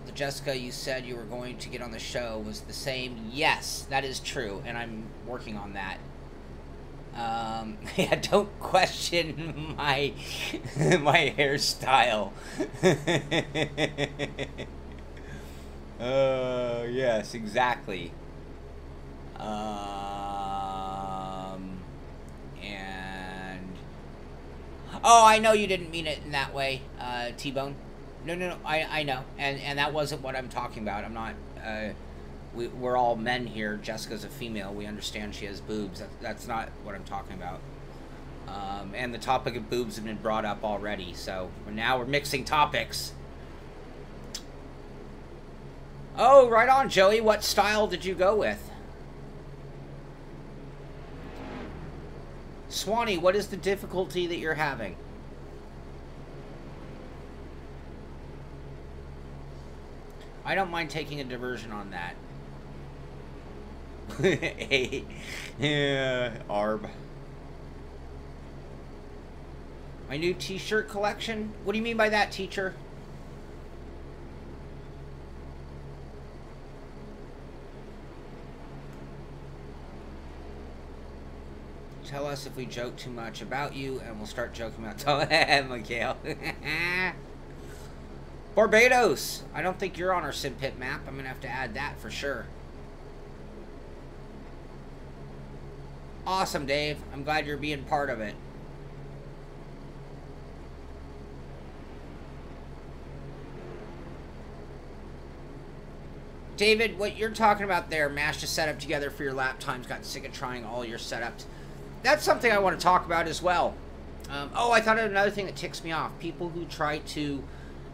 The Jessica you said you were going to get on the show was the same. Yes, that is true, and I'm working on that. Yeah, don't question my my hairstyle. Yes, exactly. And oh, I know you didn't mean it in that way, T-Bone. No, I know, and that wasn't what I'm talking about. I'm not, we're all men here. Jessica's a female. We understand she has boobs. That's not what I'm talking about. And the topic of boobs have been brought up already, so now we're mixing topics. Oh, right on, Joey. What style did you go with? Swanee, what is the difficulty that you're having? I don't mind taking a diversion on that. Yeah, Arb. My new t-shirt collection? What do you mean by that, teacher? Tell us if we joke too much about you, and we'll start joking about Mikhail. Barbados! I don't think you're on our Simpit map. I'm going to have to add that for sure. Awesome, Dave. I'm glad you're being part of it. David, what you're talking about there, mashed a setup together for your lap times, got sick of trying all your setups. that's something I want to talk about as well. Oh, I thought of another thing that ticks me off. People who try to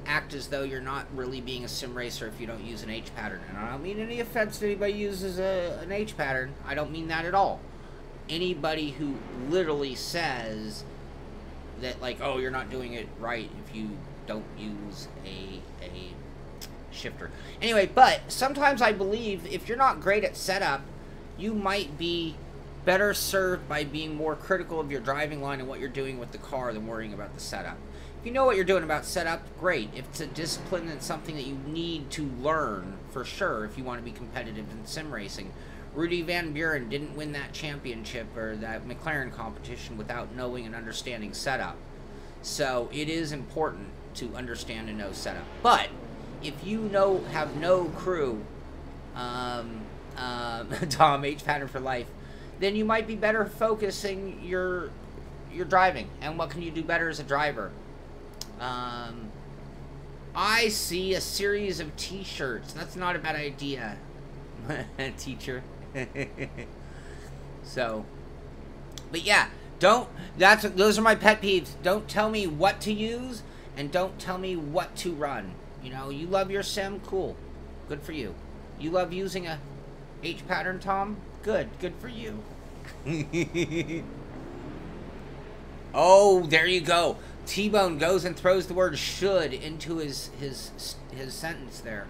act as though you're not really being a sim racer if you don't use an H pattern. And I don't mean any offense to anybody who uses an H pattern. I don't mean that at all. Anybody who literally says that, like, oh, you're not doing it right if you don't use a shifter. Anyway, but sometimes I believe if you're not great at setup, you might be better served by being more critical of your driving line and what you're doing with the car than worrying about the setup. If you know what you're doing about setup, great. If it's a discipline and something that you need to learn, for sure, if you want to be competitive in sim racing. Rudy Van Buren didn't win that championship or that McLaren competition without knowing and understanding setup. So it is important to understand and know setup. But if you have no crew, Tom, H pattern for life, then you might be better focusing your driving. And what can you do better as a driver? I see a series of t-shirts. That's not a bad idea, teacher. So, but yeah, those are my pet peeves. Don't tell me what to use and don't tell me what to run. You know, you love your sim, cool. Good for you. You love using a H pattern, Tom? Good for you. Oh, there you go. T-Bone goes and throws the word should into his sentence there.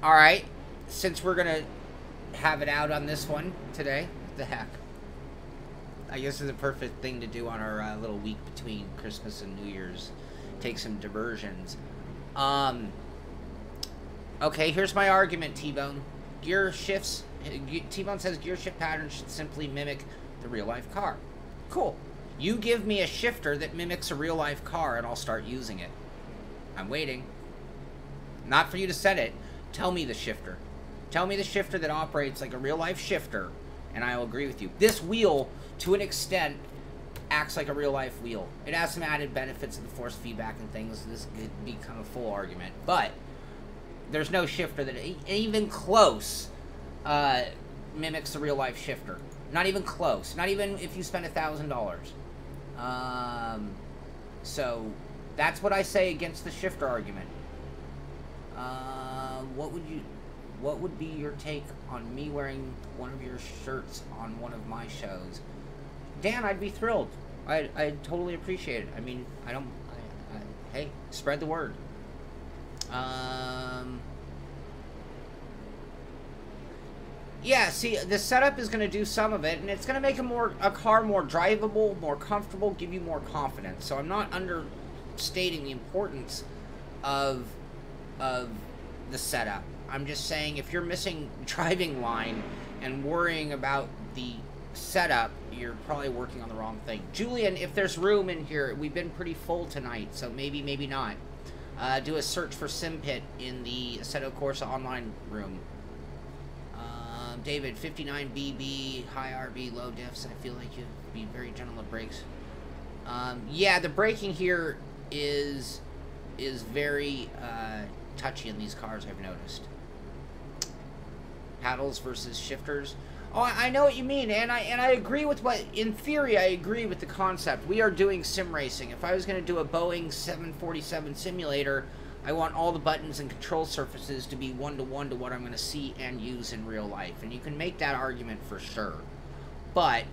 Alright, since we're gonna have it out on this one today, what the heck? I guess it's a perfect thing to do on our little week between Christmas and New Year's. Take some diversions. Okay, here's my argument, T-Bone. Gear shifts. T-Bone says gear shift patterns should simply mimic the real-life car. Cool. You give me a shifter that mimics a real-life car, and I'll start using it. I'm waiting. Not for you to set it. Tell me the shifter. Tell me the shifter that operates like a real-life shifter, and I will agree with you. This wheel, to an extent, acts like a real-life wheel. It has some added benefits of the force feedback and things. This could become a full argument. But there's no shifter that even close mimics the real-life shifter. Not even close. Not even if you spend $1,000. So that's what I say against the shifter argument. What would be your take on me wearing one of your shirts on one of my shows? Dan, I'd be thrilled. I'd totally appreciate it. I mean, hey, spread the word. Yeah, see, the setup is going to do some of it, and it's going to make a car more drivable, more comfortable, give you more confidence. So I'm not understating the importance of the setup. I'm just saying if you're missing driving line and worrying about the setup, you're probably working on the wrong thing. Julian, if there's room in here, we've been pretty full tonight, so maybe not. Do a search for Simpit in the Assetto Corsa online room. David, 59BB, high RB, low diffs. I feel like you'd be very gentle at brakes. Yeah, the braking here is very touchy in these cars, I've noticed. Paddles versus shifters. Oh, I know what you mean, and I agree with what, in theory, I agree with the concept. We are doing sim racing. If I was going to do a Boeing 747 simulator, I want all the buttons and control surfaces to be one-to-one to what I'm going to see and use in real life. And you can make that argument for sure. But,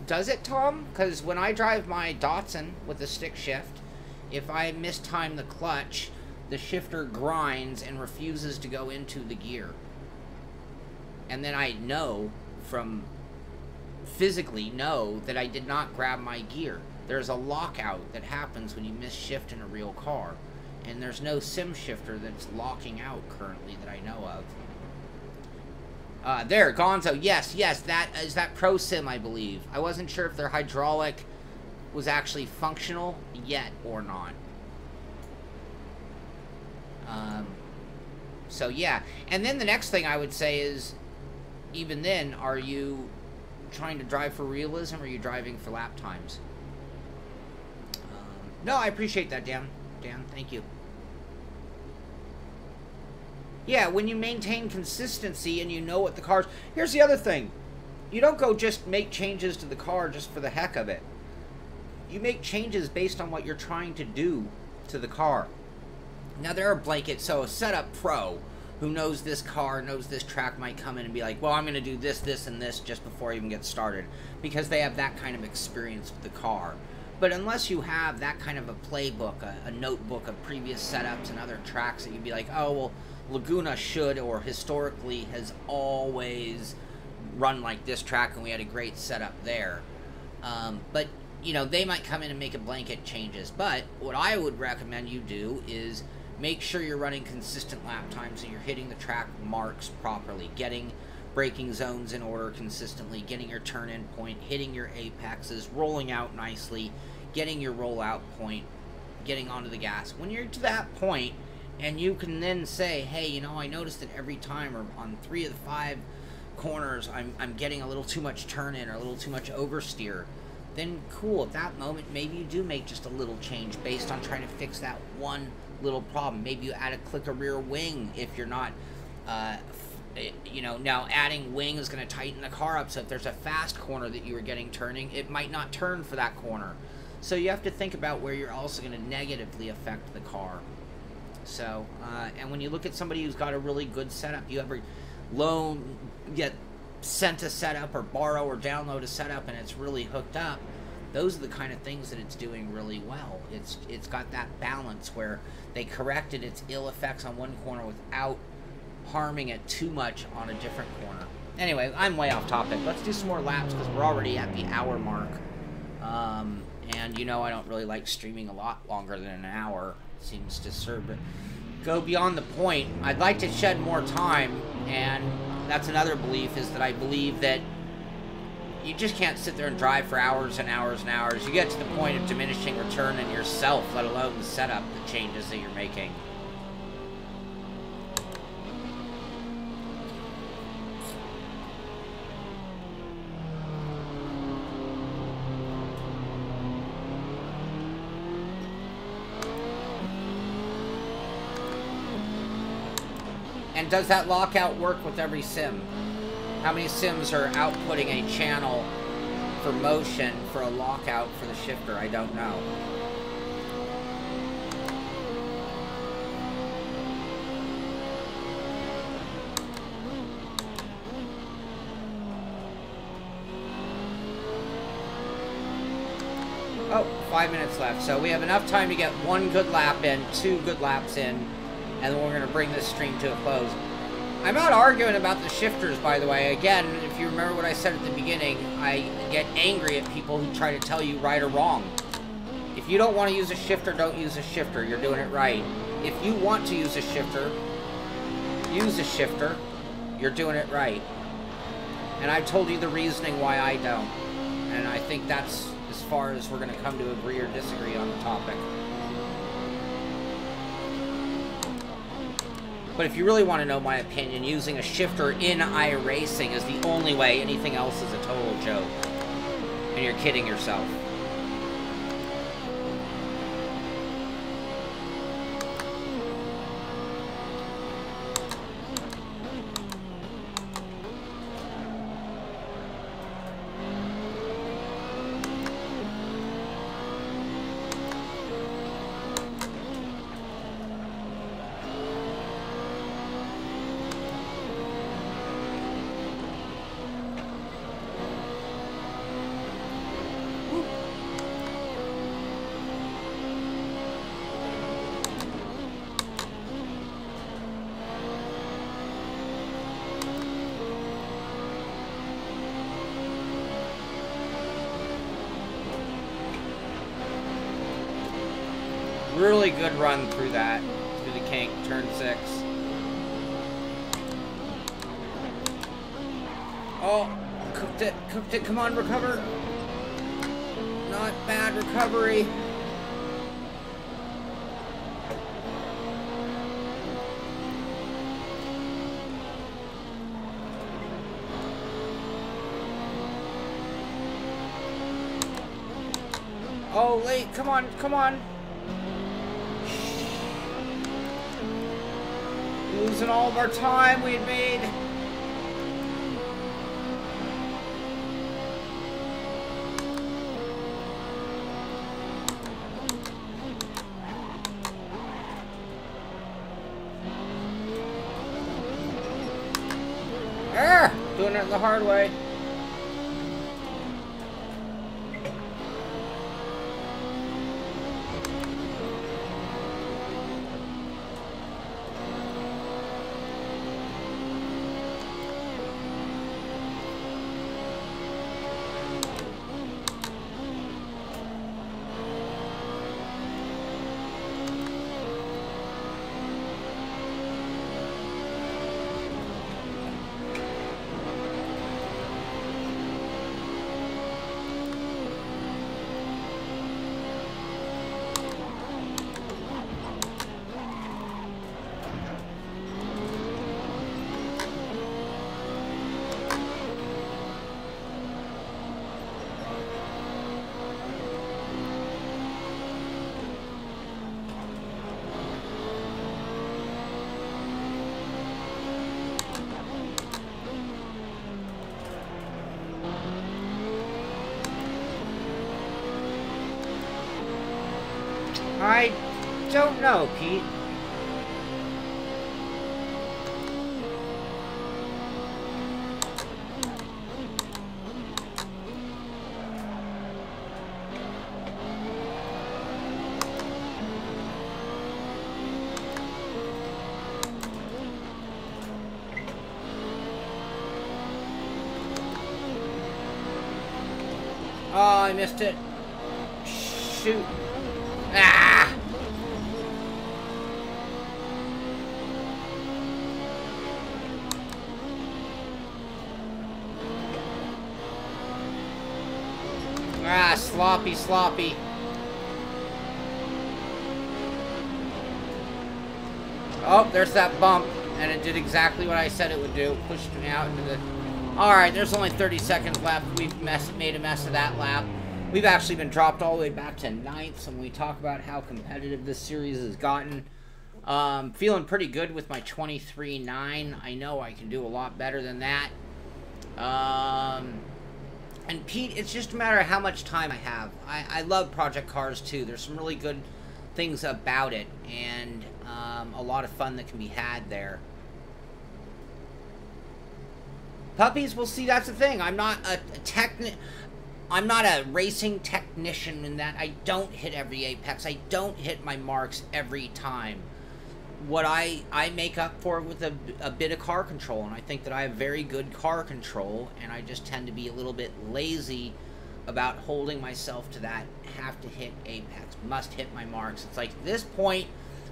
does it, Tom? Because when I drive my Datsun with a stick shift, if I mistime the clutch, the shifter grinds and refuses to go into the gear. And then I physically know that I did not grab my gear. There's a lockout that happens when you miss shift in a real car. And there's no sim shifter that's locking out currently that I know of. There, Gonzo, yes, that is that Pro Sim, I believe. I wasn't sure if their hydraulic was actually functional yet or not. So yeah, and then the next thing I would say is, even then, are you trying to drive for realism or are you driving for lap times? No, I appreciate that, Dan. Dan, thank you. Yeah, when you maintain consistency and you know what the car's... Here's the other thing. You don't go just make changes to the car just for the heck of it. You make changes based on what you're trying to do to the car. Now, there are blankets, so a setup pro who knows this car, knows this track, might come in and be like, well, I'm going to do this, this, and this just before I even get started, because they have that kind of experience with the car. But unless you have that kind of a playbook, a notebook of previous setups and other tracks that you'd be like, oh, well, Laguna should or historically has always run like this track and we had a great setup there. But, you know, they might come in and make a blanket changes. But what I would recommend you do is make sure you're running consistent lap times and you're hitting the track marks properly, getting braking zones in order consistently, getting your turn-in point, hitting your apexes, rolling out nicely, getting your rollout point, getting onto the gas. When you're to that point, and you can then say, hey, you know, I noticed that every time, or on 3 of the 5 corners, I'm getting a little too much turn-in or a little too much oversteer, then cool, at that moment, maybe you do make just a little change based on trying to fix that one little problem. Maybe you add a click of rear wing if you're not... you know, now adding wing is going to tighten the car up, so if there's a fast corner that you were getting turning, it might not turn for that corner. So you have to think about where you're also going to negatively affect the car. So, and when you look at somebody who's got a really good setup, you ever get sent a setup or borrow or download a setup and it's really hooked up, those are the kind of things that it's doing really well. It's got that balance where they corrected its ill effects on one corner without harming it too much on a different corner. Anyway, I'm way off topic. Let's do some more laps because we're already at the hour mark. And you know I don't really like streaming a lot longer than an hour. It seems to go beyond the point. I'd like to shed more time, and that's another belief, is that I believe that you just can't sit there and drive for hours and hours and hours. You get to the point of diminishing return in yourself, let alone the setup, the changes that you're making. And does that lockout work with every sim? How many sims are outputting a channel for motion for a lockout for the shifter? I don't know. Oh, 5 minutes left. So we have enough time to get 1 good lap in, 2 good laps in, and then we're going to bring this stream to a close. I'm not arguing about the shifters, by the way. Again, if you remember what I said at the beginning, I get angry at people who try to tell you right or wrong. If you don't want to use a shifter, don't use a shifter. You're doing it right. If you want to use a shifter, use a shifter. You're doing it right. And I've told you the reasoning why I don't. And I think that's as far as we're going to come to agree or disagree on the topic. But if you really want to know my opinion, using a shifter in iRacing is the only way. Anything else is a total joke. And you're kidding yourself. Really good run through that, through the kink, turn 6. Oh, cooked it, come on, recover. Not bad recovery. Oh, late, come on, come on. Losing all of our time we had made. Doing it the hard way. I don't know, Pete. Oh, I missed it. Shoot. Ah! Ah, sloppy, sloppy. Oh, there's that bump, and it did exactly what I said it would do. Pushed me out into the... Alright, there's only 30 seconds left. We've made a mess of that lap. We've actually been dropped all the way back to 9th, and when we talk about how competitive this series has gotten, feeling pretty good with my 23.9. I know I can do a lot better than that. And Pete, it's just a matter of how much time I have. I love Project Cars too. There's some really good things about it, and a lot of fun that can be had there. Puppies, we'll see. That's the thing. I'm not a racing technician in that I don't hit every apex. I don't hit my marks every time. What I make up for with a bit of car control, and I think that I have very good car control, and I just tend to be a little bit lazy about holding myself to that have to hit apex, must hit my marks. It's like at this point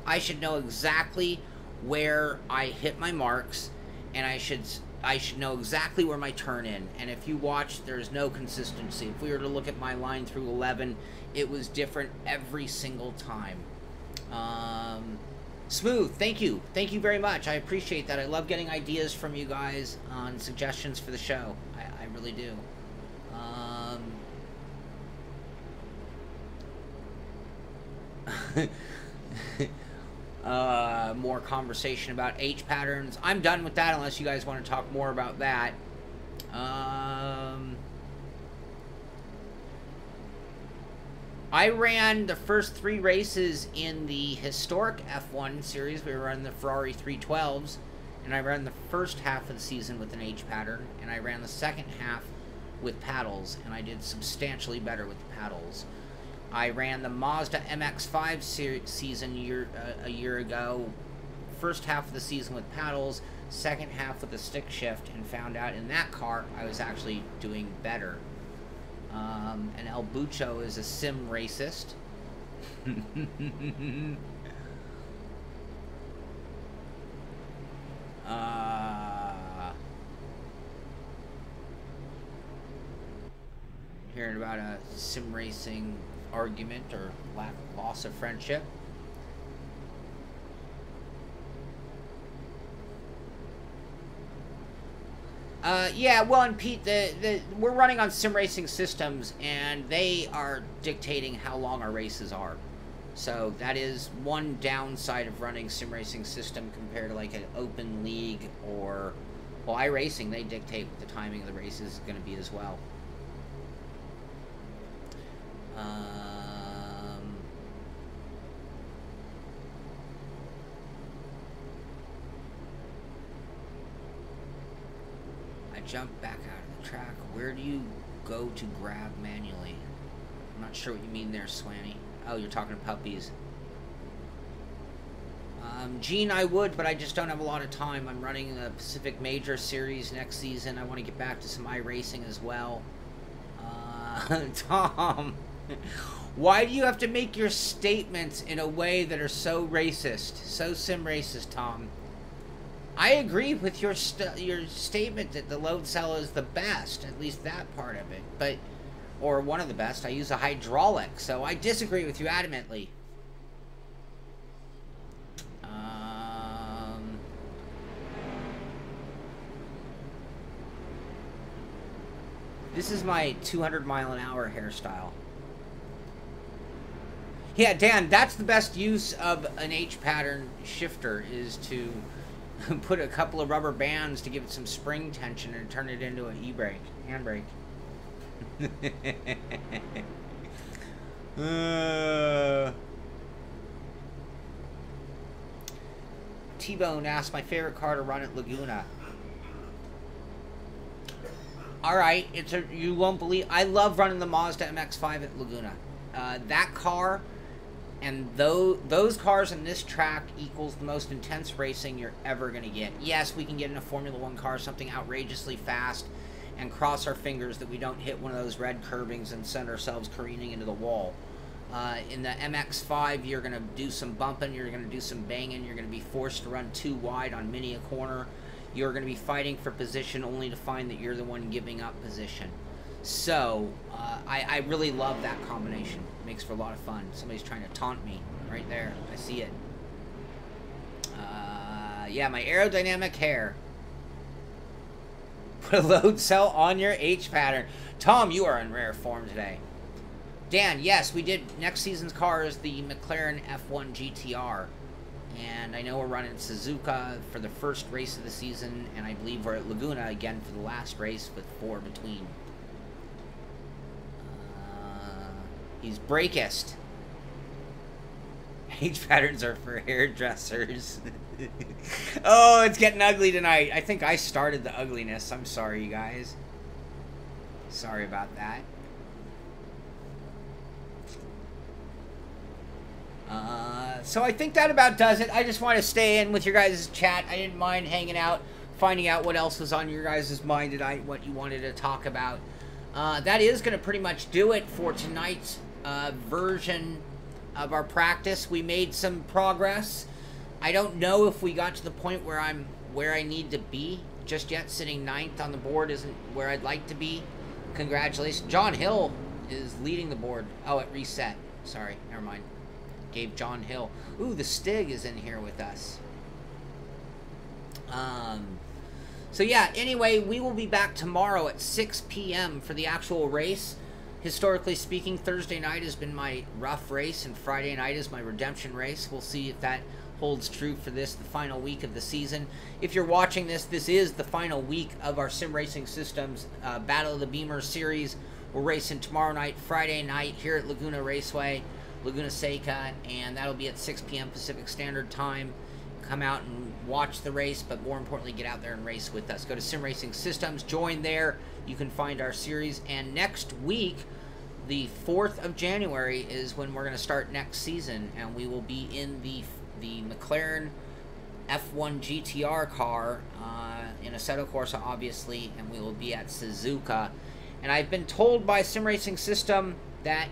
I should know exactly where I hit my marks, and I should know exactly where my turn in. And if you watch, there's no consistency. If we were to look at my line through 11, it was different every single time. Smooth, thank you very much. I appreciate that. I love getting ideas from you guys on suggestions for the show. I really do. More conversation about H patterns. I'm done with that unless you guys want to talk more about that. I ran the first 3 races in the historic F1 series. We were running the Ferrari 312s, and I ran the first half of the season with an H pattern, and I ran the second half with paddles, and I did substantially better with the paddles. I ran the Mazda MX-5 season a year ago, first half of the season with paddles, second half with a stick shift, and found out in that car I was actually doing better. And El Bucho is a sim racist. Hearing about a sim racing argument or loss of friendship. Yeah, well, and Pete, we're running on sim racing systems, and they are dictating how long our races are. So that is one downside of running sim racing system compared to like an open league or, well, iRacing, they dictate what the timing of the races is going to be as well. I jumped back out of the track. Where do you go to grab manually? I'm not sure what you mean there, Swammy. Oh, you're talking puppies. Gene, I would, but I just don't have a lot of time. I'm running the Pacific Major Series next season. I want to get back to some iRacing as well. Tom, why do you have to make your statements in a way that are so racist? So sim racist, Tom. I agree with your statement that the load cell is the best, at least that part of it, but, or one of the best. I use a hydraulic, so I disagree with you adamantly. This is my 200-mile-an-hour hairstyle. Yeah, Dan, that's the best use of an H-pattern shifter, is to put a couple of rubber bands to give it some spring tension and turn it into an e-brake, handbrake. T-Bone asked my favorite car to run at Laguna. Alright, you won't believe, I love running the Mazda MX-5 at Laguna. That car and those cars in this track equals the most intense racing you're ever going to get. Yes, we can get in a Formula 1 car, something outrageously fast, and cross our fingers that we don't hit one of those red curbings and send ourselves careening into the wall. In the MX-5, you're going to do some bumping, you're going to do some banging, you're going to be forced to run too wide on many a corner. You're going to be fighting for position only to find that you're the one giving up position. So, I really love that combination. It makes for a lot of fun. Somebody's trying to taunt me right there. I see it. Yeah, my aerodynamic hair. Put a load cell on your H pattern. Tom, you are in rare form today. Dan, yes, we did. Next season's car is the McLaren F1 GTR. And I know we're running Suzuka for the first race of the season, and I believe we're at Laguna again for the last race with 4 between. He's breakist. H patterns are for hairdressers. Oh, it's getting ugly tonight. I think I started the ugliness. I'm sorry, you guys. Sorry about that. So I think that about does it. I just want to stay in with your guys' chat. I didn't mind hanging out, finding out what else was on your guys' mind tonight, what you wanted to talk about. That is going to pretty much do it for tonight's version of our practice. We made some progress. I don't know if we got to the point where I'm where I need to be just yet. Sitting 9th on the board isn't where I'd like to be. Congratulations. John Hill is leading the board. Oh, it reset. Sorry, never mind. Gave John Hill. Ooh, the Stig is in here with us. So yeah, anyway, we will be back tomorrow at 6 p.m. for the actual race. Historically speaking, Thursday night has been my rough race, and Friday night is my redemption race. We'll see if that holds true for this, the final week of the season. If you're watching this, this is the final week of our Sim Racing Systems Battle of the Beemers series. We're racing tomorrow night, Friday night, here at Laguna Raceway, Laguna Seca, and that'll be at 6 p.m. Pacific Standard Time. Come out and watch the race, but more importantly, get out there and race with us. Go to Sim Racing Systems, join there. You can find our series, and next week, the 4th of January, is when we're going to start next season, and we will be in the McLaren F1 GTR car in Assetto Corsa, obviously, and we will be at Suzuka. And I've been told by Sim Racing System that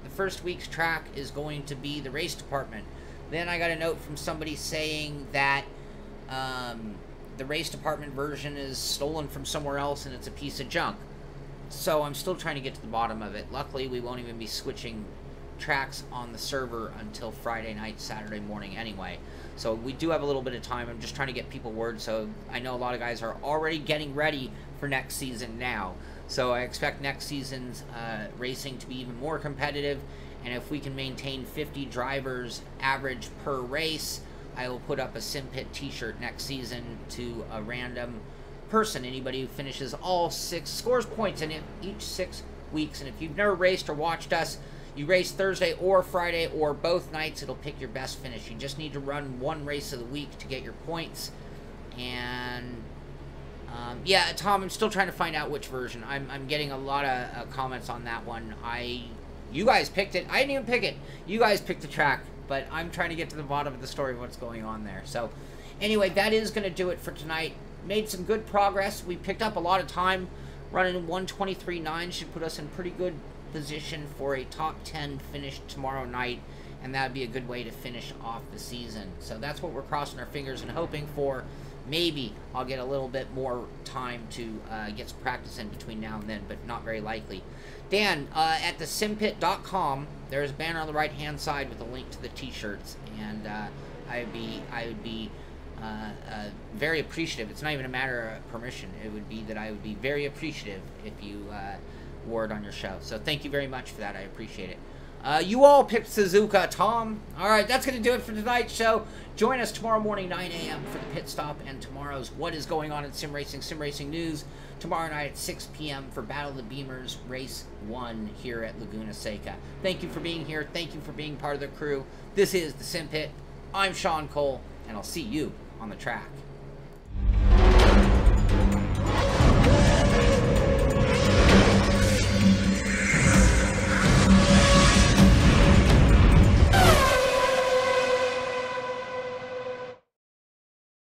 the first week's track is going to be the race department. Then I got a note from somebody saying that the race department version is stolen from somewhere else and it's a piece of junk. So I'm still trying to get to the bottom of it. Luckily, we won't even be switching tracks on the server until Friday night, Saturday morning anyway. So we do have a little bit of time. I'm just trying to get people word. So I know a lot of guys are already getting ready for next season now. So I expect next season's racing to be even more competitive, And if we can maintain 50 drivers average per race, I will put up a Simpit t-shirt next season to a random person. Anybody who finishes all 6, scores points in it each 6 weeks. And if you've never raced or watched us, you race Thursday or Friday or both nights, it'll pick your best finish. You just need to run 1 race of the week to get your points. And yeah, Tom, I'm still trying to find out which version. I'm getting a lot of comments on that one. You guys picked it. I didn't even pick it. You guys picked the track, but I'm trying to get to the bottom of the story of what's going on there. So anyway, that is going to do it for tonight. Made some good progress. We picked up a lot of time. Running 1:23.9 should put us in pretty good position for a top 10 finish tomorrow night, and that would be a good way to finish off the season. So that's what we're crossing our fingers and hoping for. Maybe I'll get a little bit more time to get some practice in between now and then, but not very likely. Dan, at the simpit.com, there's a banner on the right-hand side with a link to the t-shirts, and I would be very appreciative. It's not even a matter of permission. It would be that I would be very appreciative if you wore it on your show. So thank you very much for that. I appreciate it. You all picked Suzuka, Tom. All right, that's going to do it for tonight's show. Join us tomorrow morning, 9 a.m. for the pit stop and tomorrow's What is Going On in Sim Racing News. Tomorrow night at 6 p.m. for Battle of the Beemers Race 1 here at Laguna Seca. Thank you for being here. Thank you for being part of the crew. This is the Simpit. I'm Sean Cole, and I'll see you on the track.